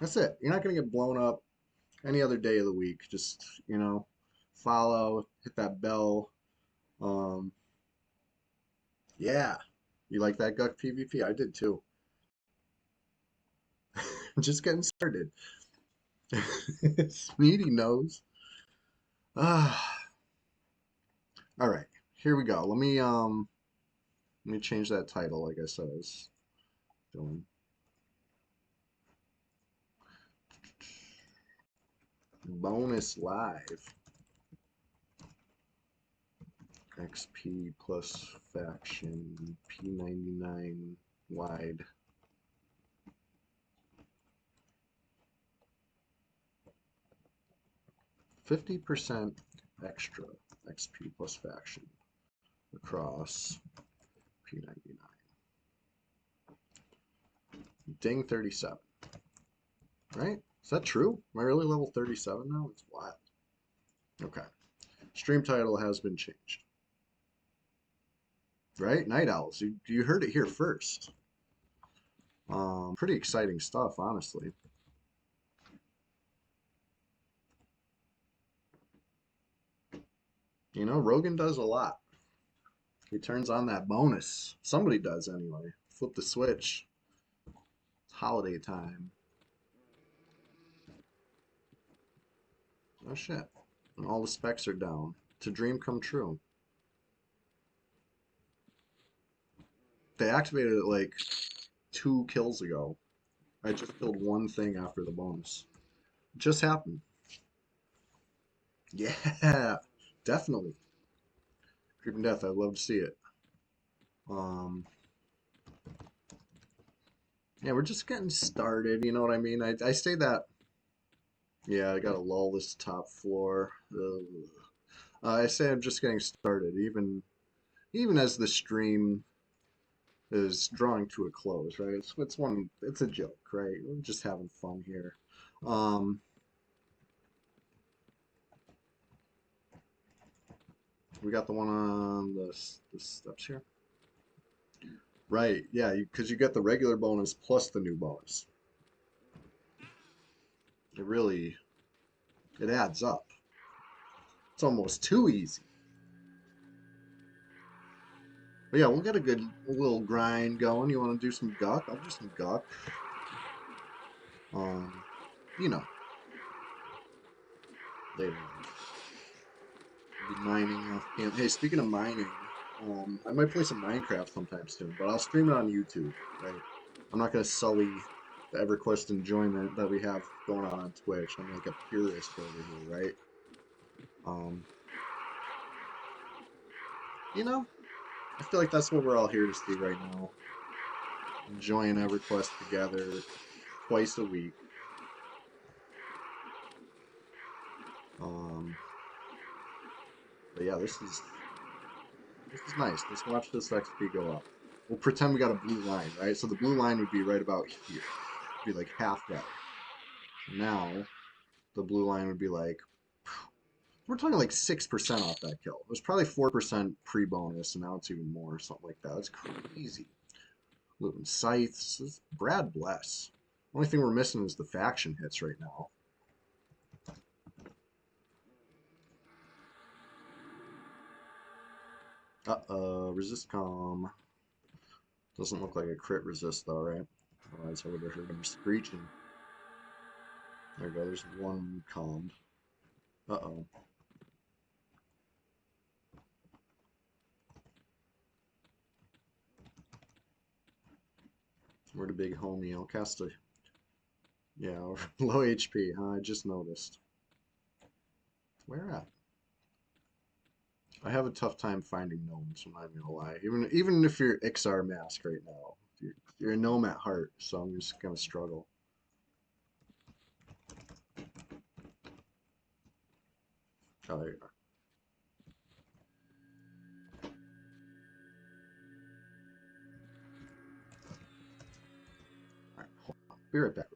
That's it. You're not going to get blown up any other day of the week. Just, you know, follow, hit that bell. Yeah. You like that Guck PvP? I did too. Just getting started. Smeety knows. Ah. All right. Here we go. Let me change that title like I said I was doing. Bonus live. XP plus faction P99 wide. %50 extra XP plus faction across P99. Ding 37. Right? Is that true? Am I really level 37 now? It's wild. Okay. Stream title has been changed. Right? Night Owls. You heard it here first. Pretty exciting stuff, honestly. You know, Rogan does a lot. He turns on that bonus. Somebody does anyway. Flip the switch. It's holiday time. Oh shit. And all the specs are down. It's a dream come true. They activated it like 2 kills ago. I just killed one thing after the bonus. It just happened. Yeah, definitely. Creeping Death, I'd love to see it. Um, yeah, we're just getting started, you know what I mean? I say that, yeah, I gotta lull this top floor. Ugh. I say I'm just getting started, even as the stream is drawing to a close, right? It's a joke, right? We're just having fun here. Um, we got the one on the steps here. Right, yeah, because you get the regular bonus plus the new bonus. It it adds up. It's almost too easy. But yeah, we'll get a good little grind going. You want to do some Guck? I'll do some Guck. Um, you know, later on. Be mining off camp. Hey, speaking of mining, I might play some Minecraft sometime soon, but I'll stream it on YouTube, right? I'm not gonna sully the EverQuest enjoyment that we have going on Twitch. I'm like a purist over here, right? Um, you know, I feel like that's what we're all here to see right now. Enjoying EverQuest together twice a week. Um, but yeah, this is nice. Let's watch this XP go up. We'll pretend we got a blue line, right? So the blue line would be right about here. It'd be like halfway. Now the blue line would be like, we're talking like 6% off that kill. It was probably 4% pre-bonus, and now it's even more, or something like that. That's crazy. Looting scythes. Brad bless. Only thing we're missing is the faction hits right now. Resist calm. Doesn't look like a crit resist though, right? Otherwise I would have heard him screeching. There we go, there's one calmed. Uh-oh. We're the big homie. I'll cast a... Yeah, low HP, huh? I just noticed. Where at? I have a tough time finding gnomes, I'm not gonna lie. Even if you're Ixar Mask right now. You're a gnome at heart, so I'm just gonna struggle. Oh, there you are. Alright, hold on. Be right back.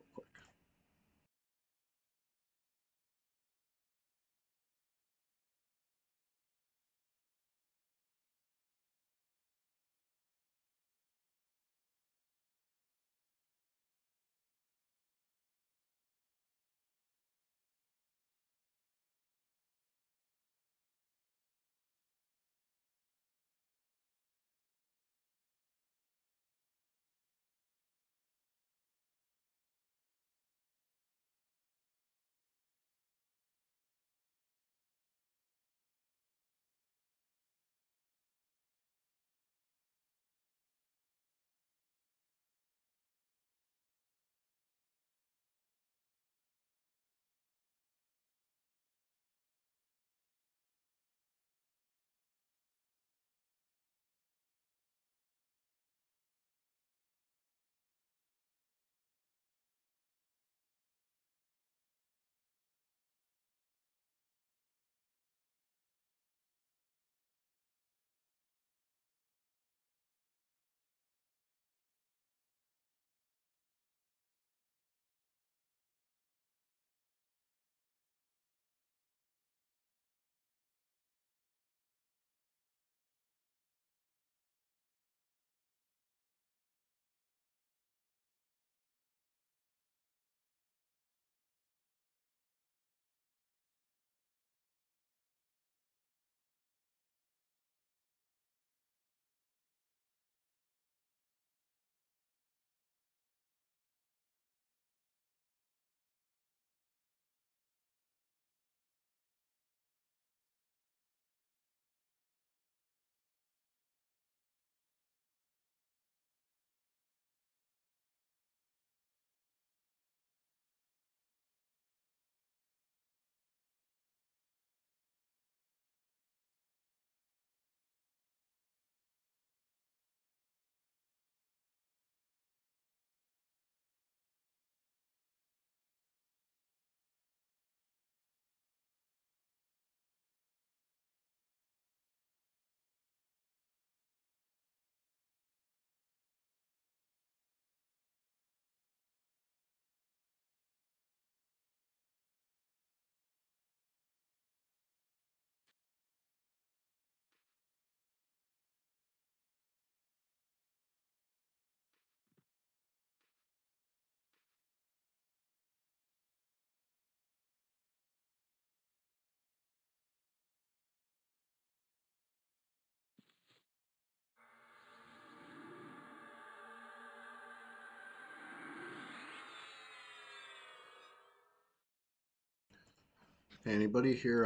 Hey, anybody here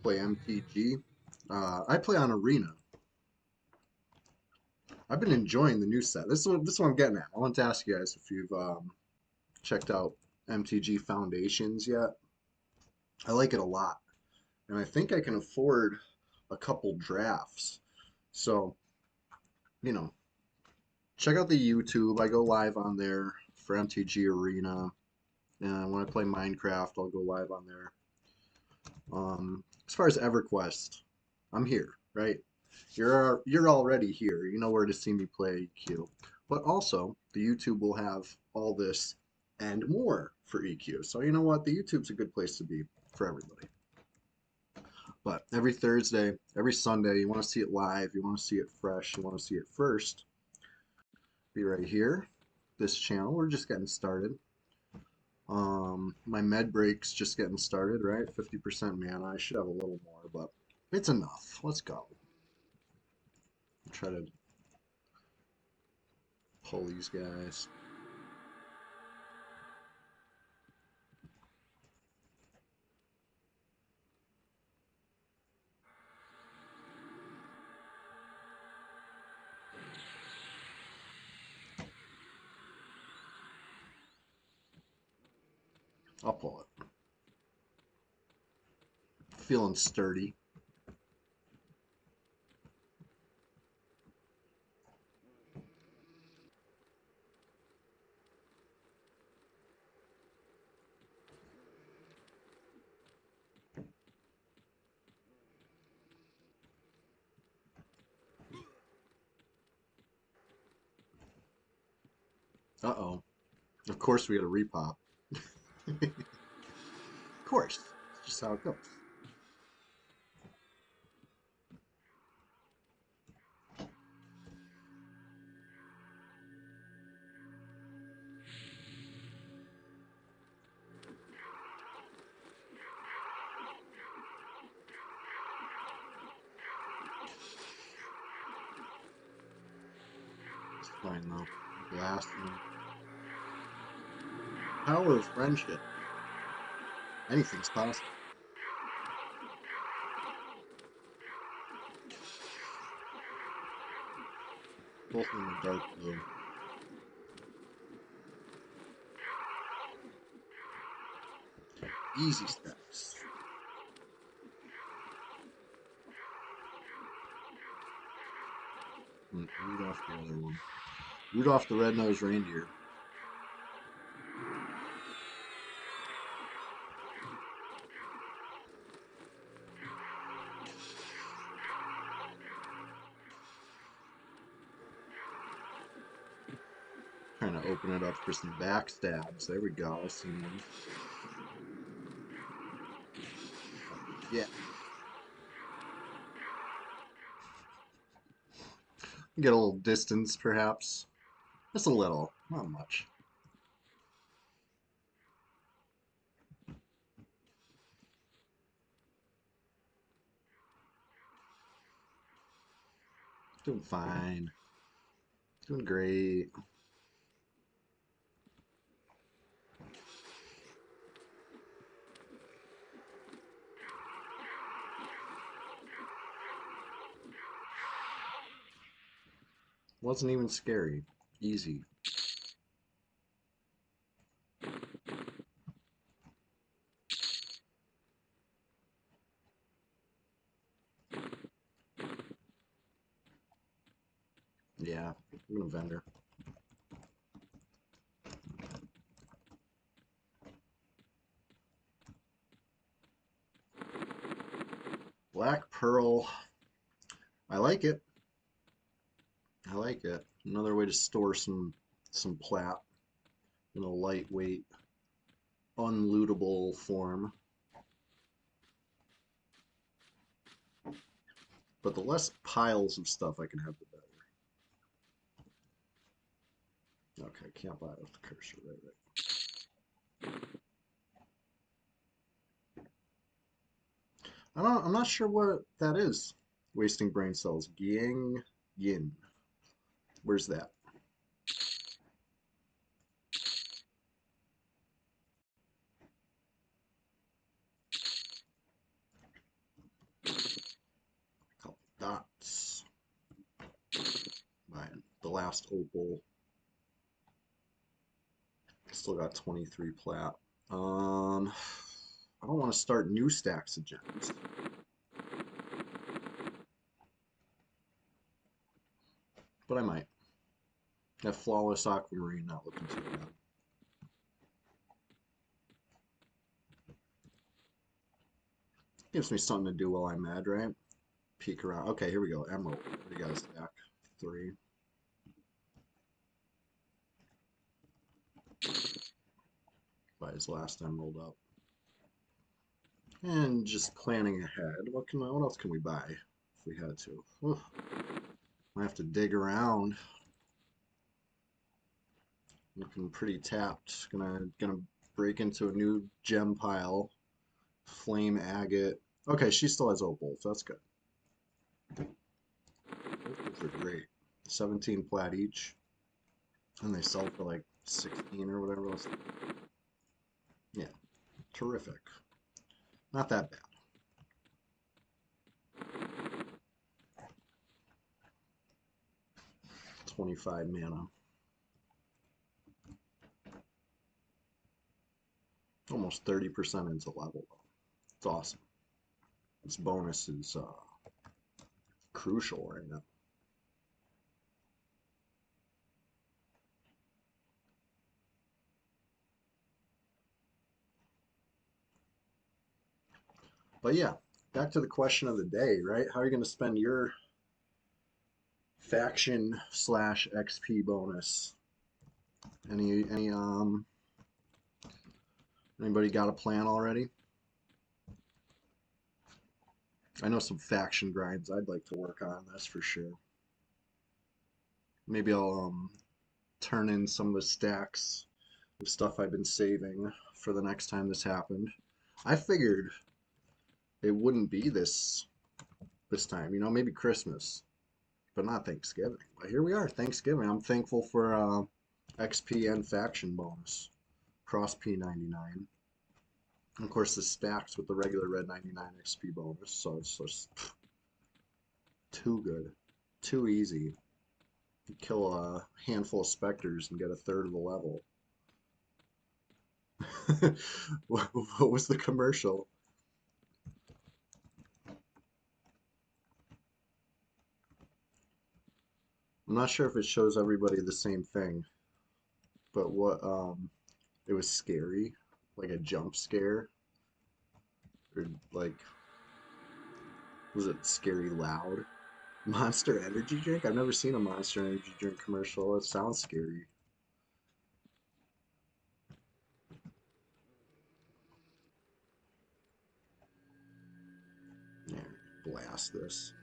play MTG? I play on Arena. I've been enjoying the new set. This is what I'm getting at. I want to ask you guys if you've checked out MTG Foundations yet. I like it a lot, and I think I can afford a couple drafts. So, you know, check out the YouTube. I go live on there for MTG Arena, and when I play Minecraft, I'll go live on there. As far as EverQuest, I'm here, right? You're already here. You know where to see me play EQ. But also, the YouTube will have all this and more for EQ. So you know what? The YouTube's a good place to be for everybody. But every Thursday, every Sunday, you want to see it live, you want to see it fresh, you want to see it first, be right here. This channel, we're just getting started. My med break's just getting started, right? 50% mana. I should have a little more, but it's enough. Let's go. Try to pull these guys. I'll pull it. Feeling sturdy. Uh-oh. Of course we got a repop. Of course. It's just how it goes. It's fine though. Blast them. Power of friendship. Anything's possible. Both in the dark blue. Easy steps. Rudolph the other one. Rudolph the red-nosed reindeer. Trying to open it up for some backstabs. There we go. I see one. Yeah. Get a little distance, perhaps. Just a little. Not much. Doing fine. Doing great. Wasn't even scary. Easy. Yeah, I'm a vendor. Black Pearl. I like it. I like it. Another way to store some plat in a lightweight, unlootable form. But the less piles of stuff I can have, the better. Okay, can't buy it with the cursor. Right. I'm not sure what that is. Wasting brain cells. Giang Yin. Where's that? last opal. Still got 23 plat. I don't want to start new stacks of gems. But I might. That flawless aquamarine not looking too bad. Gives me something to do while I'm mad, right? Peek around. Okay, here we go. Emerald. We got a stack. 3. Buy his last emerald up. And just planning ahead. What else can we buy if we had to? Whew. Might have to dig around. Looking pretty tapped. Gonna break into a new gem pile. Flame agate. Okay, she still has opals. That's good. Opals are great. 17 plat each. And they sell for like 16 or whatever else. Yeah, terrific. Not that bad. $25 mana. Almost 30% into level though. It's awesome. This bonus is crucial right now. But yeah, back to the question of the day, right? How are you going to spend your faction / XP bonus? Anybody got a plan already? I know some faction grinds I'd like to work on, that's for sure. Maybe I'll turn in some of the stacks of stuff I've been saving for the next time this happened. I figured it wouldn't be this time, you know, maybe Christmas, but not Thanksgiving. But here we are, Thanksgiving. I'm thankful for XP and faction bonus. Cross P99. Of course, this stacks with the regular red 99 XP bonus, so it's just too good, too easy. You kill a handful of specters and get a third of the level. What was the commercial? I'm not sure if it shows everybody the same thing, but it was scary, like a jump scare, or like, was it scary loud? Monster Energy drink? I've never seen a Monster Energy drink commercial. It sounds scary. Yeah, blast this.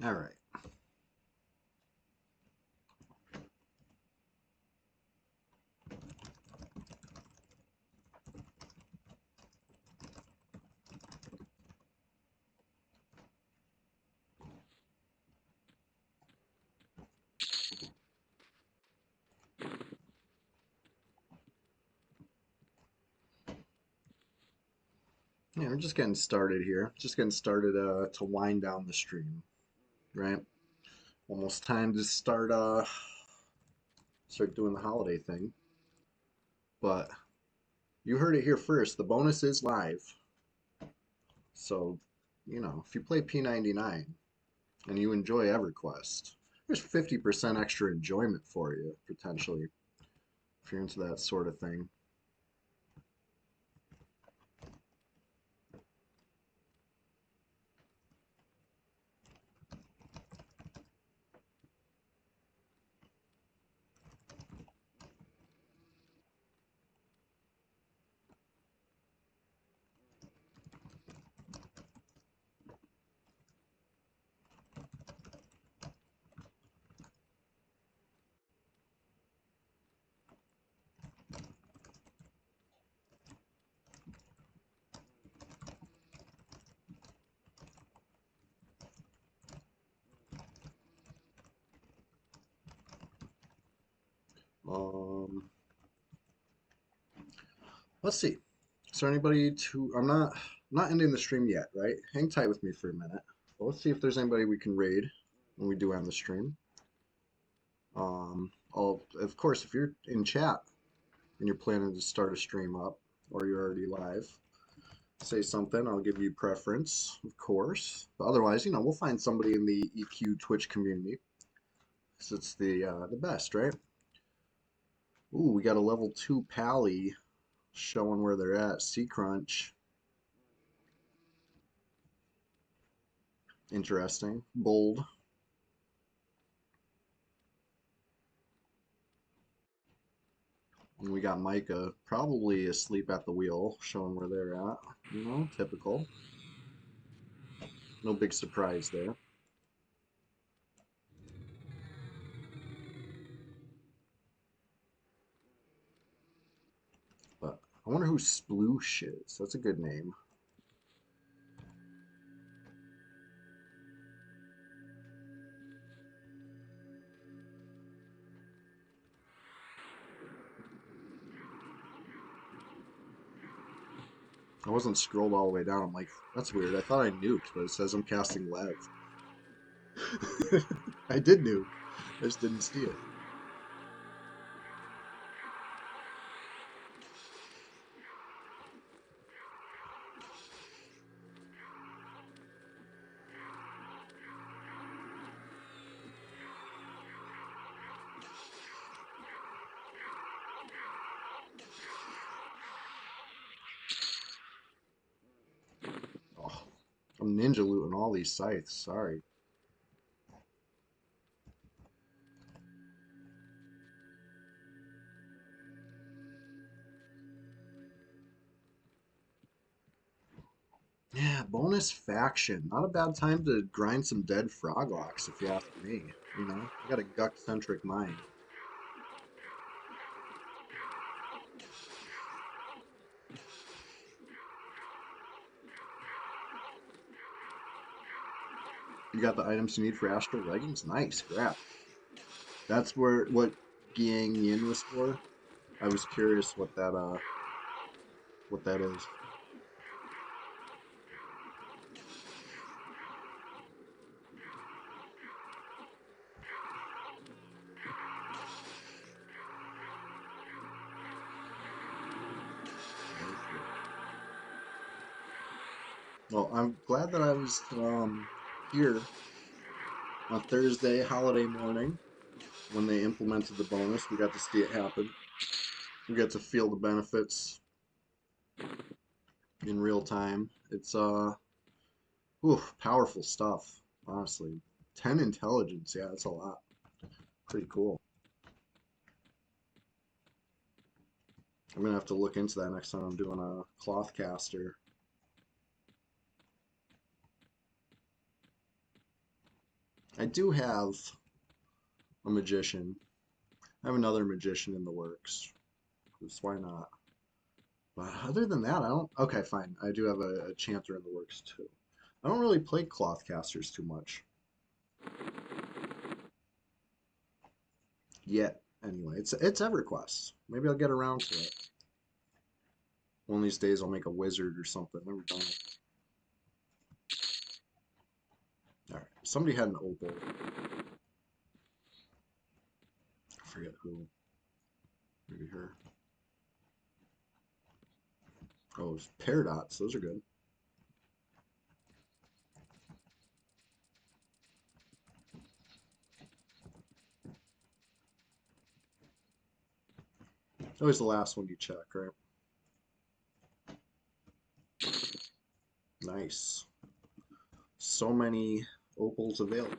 All right. Yeah, we're just getting started here. Just getting started to wind down the stream, right? Almost time to start doing the holiday thing. But you heard it here first. The bonus is live. So, if you play P99 and you enjoy EverQuest, there's 50% extra enjoyment for you, potentially, if you're into that sort of thing. Um, let's see. Is there anybody to? I'm not ending the stream yet, right? Hang tight with me for a minute. Well, let's see if there's anybody we can raid when we do end the stream. Of course, if you're in chat and you're planning to start a stream up or you're already live, say something. I'll give you preference, of course. But otherwise, we'll find somebody in the EQ Twitch community. So it's the best, right? Ooh, we got a level 2 Pally showing where they're at. Sea Crunch. Interesting. Bold. And we got Micah probably asleep at the wheel, showing where they're at. Typical. No big surprise there. But I wonder who Sploosh is. That's a good name. I wasn't scrolled all the way down. I'm like, that's weird. I thought I nuked, but it says I'm casting Lev. I did nuke. I just didn't see it. Oh, I'm ninja looting all these scythes. Sorry. Yeah, bonus faction. Not a bad time to grind some dead froglocks, if you ask me. I got a guck-centric mind. You got the items you need for astral leggings? Nice, crap. That's what Giang Yin was for. I was curious what that is. Well, I'm glad that I was here on Thursday holiday morning when they implemented the bonus. We got to see it happen. We got to feel the benefits in real time. It's powerful stuff, honestly. 10 intelligence, yeah, that's a lot. Pretty cool. I'm gonna have to look into that next time I'm doing a cloth caster. I do have a magician. I have another magician in the works. Because why not? But other than that, I don't. Okay, fine. I do have a chanter in the works too. I don't really play cloth casters too much yet. Anyway, it's EverQuest. Maybe I'll get around to it. One of these days I'll make a wizard or something. Never done it. All right. Somebody had an opal. I forget who. Maybe her. Oh, it's paradots. Those are good. Always the last one you check, right? Nice. So many opals available.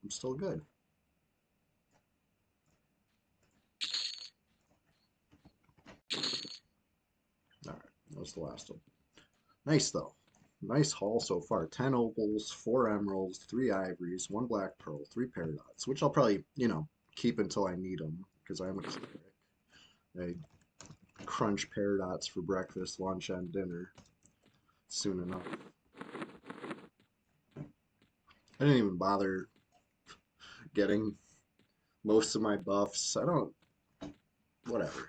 I'm still good. All right, that was the last one. Nice though. Nice haul so far. 10 opals, 4 emeralds, 3 ivories, 1 black pearl, 3 paradots, which I'll probably, keep until I need them because I am a cleric. I crunch paradots for breakfast, lunch, and dinner soon enough. I didn't even bother getting most of my buffs. Whatever.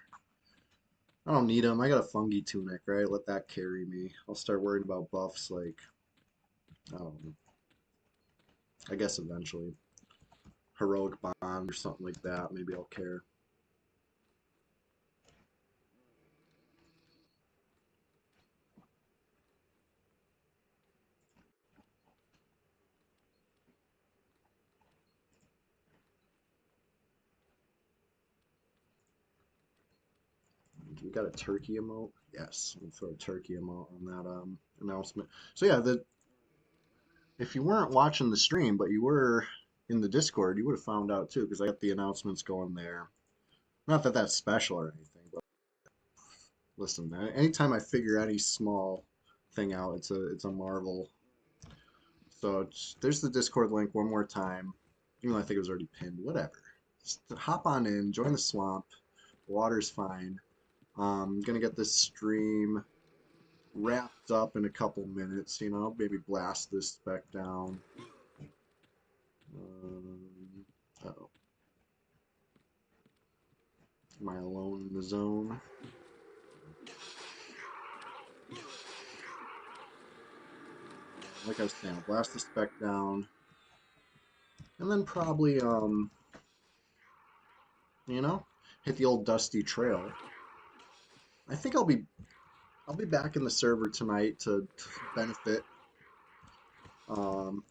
I don't need them. I got a fungi tunic, right? Let that carry me. I'll start worrying about buffs like, I don't know. I guess eventually. Heroic bond or something like that. Maybe I'll care. We got a turkey emote. Yes, we'll throw a turkey emote on that announcement. So yeah, if you weren't watching the stream, but you were in the Discord, you would have found out too, because I got the announcements going there. Not that that's special or anything, but listen, man, anytime I figure any small thing out, it's a marvel. So there's the Discord link one more time. Even though I think it was already pinned. Whatever. Just hop on in, join the swamp. Water's fine. Gonna get this stream wrapped up in a couple minutes. Maybe blast this spec down. Uh-oh. Am I alone in the zone? Like I was saying, I'll blast the spec down. And then probably, hit the old dusty trail. I think I'll be back in the server tonight to benefit. Um,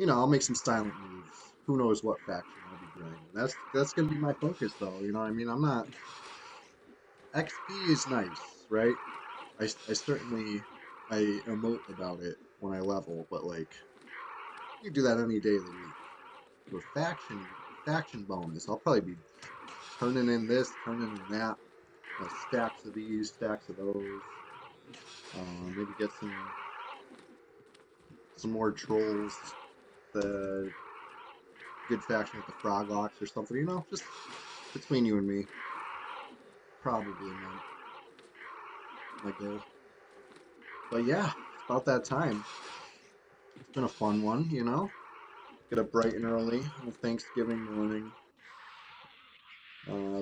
I'll make some silent moves. Who knows what faction I'll be joining. That's gonna be my focus though. I mean, I'm not XP is nice, right? I certainly I emote about it when I level, but like you do that any day of the week. With faction bonus, I'll probably be turning in this, turning in that, stacks of these, stacks of those. Maybe get some more trolls. The good faction with the frog locks or something. Just between you and me, probably my goal. But yeah, it's about that time. It's been a fun one. Get up bright and early on Thanksgiving morning.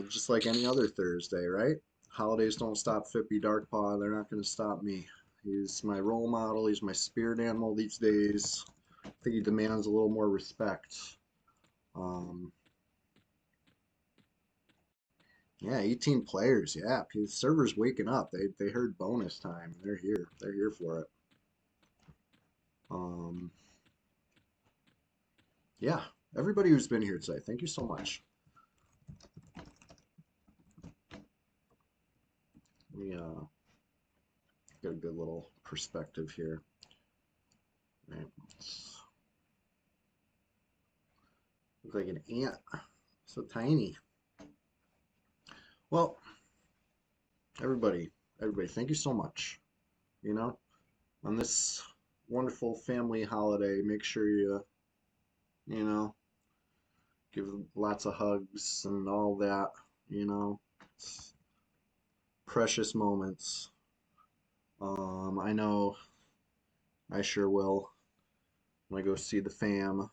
Just like any other Thursday, right? Holidays don't stop Fippy Darkpaw. They're not going to stop me. He's my role model. He's my spirit animal these days. I think he demands a little more respect. Um, yeah, 18 players. Yeah, the server's waking up. They heard bonus time. They're here. They're here for it. Um, yeah, everybody who's been here today, thank you so much. We get a good little perspective here. Right. Look like an ant. So tiny. Well, everybody, thank you so much. On this wonderful family holiday, make sure you know, give lots of hugs and all that. It's precious moments. I know I sure will when I go see the fam.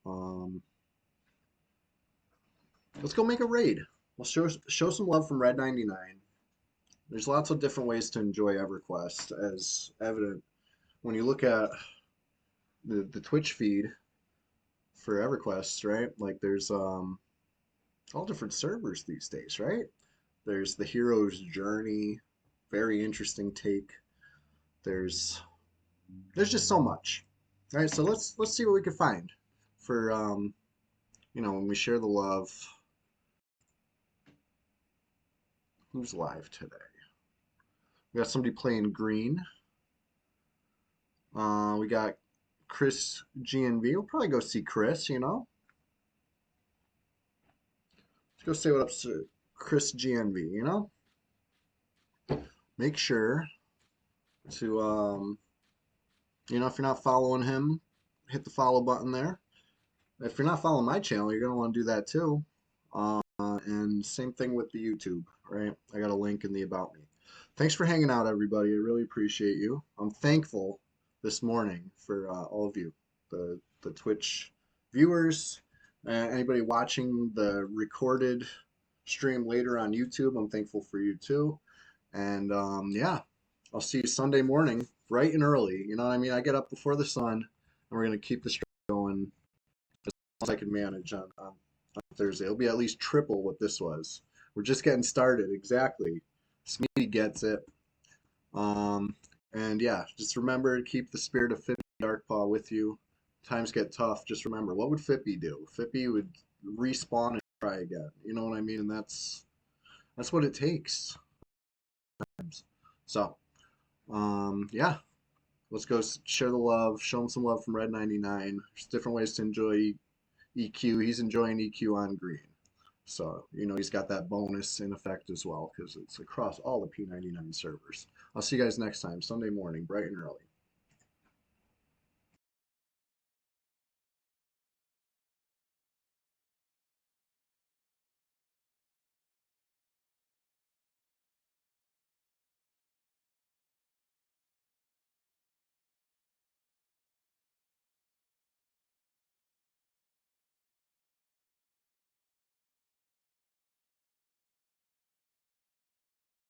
Um, let's go make a raid. We'll show some love from Red 99. There's lots of different ways to enjoy EverQuest, as evident when you look at the Twitch feed for EverQuest, right? Like there's all different servers these days, right? There's the hero's journey, very interesting take. There's there's just so much. All right, so let's see what we can find for when we share the love. Who's live today? We got somebody playing green. We got Chris GNV. We'll probably go see Chris, Let's go say what up to Chris GNV. Make sure to if you're not following him, hit the follow button there. If you're not following my channel, you're gonna want to do that too. And same thing with the YouTube, right? I got a link in the About Me. Thanks for hanging out, everybody. I really appreciate you. I'm thankful this morning for all of you, the Twitch viewers, anybody watching the recorded stream later on YouTube. I'm thankful for you too. And yeah, I'll see you Sunday morning, bright and early. You know what I mean? I get up before the sun, and we're gonna keep the stream going as long as I can manage on Thursday. It'll be at least triple what this was. We're just getting started. Exactly. Smeedy gets it. Um, and yeah, just remember to keep the spirit of Fippy Darkpaw with you. Times get tough. Just remember, what would Fippy do? Fippy would respawn and try again. You know what I mean? And that's what it takes. So, yeah, let's go share the love. Show him some love from Red 99. There's different ways to enjoy EQ. He's enjoying EQ on green. So, he's got that bonus in effect as well because it's across all the P99 servers. I'll see you guys next time, Sunday morning, bright and early.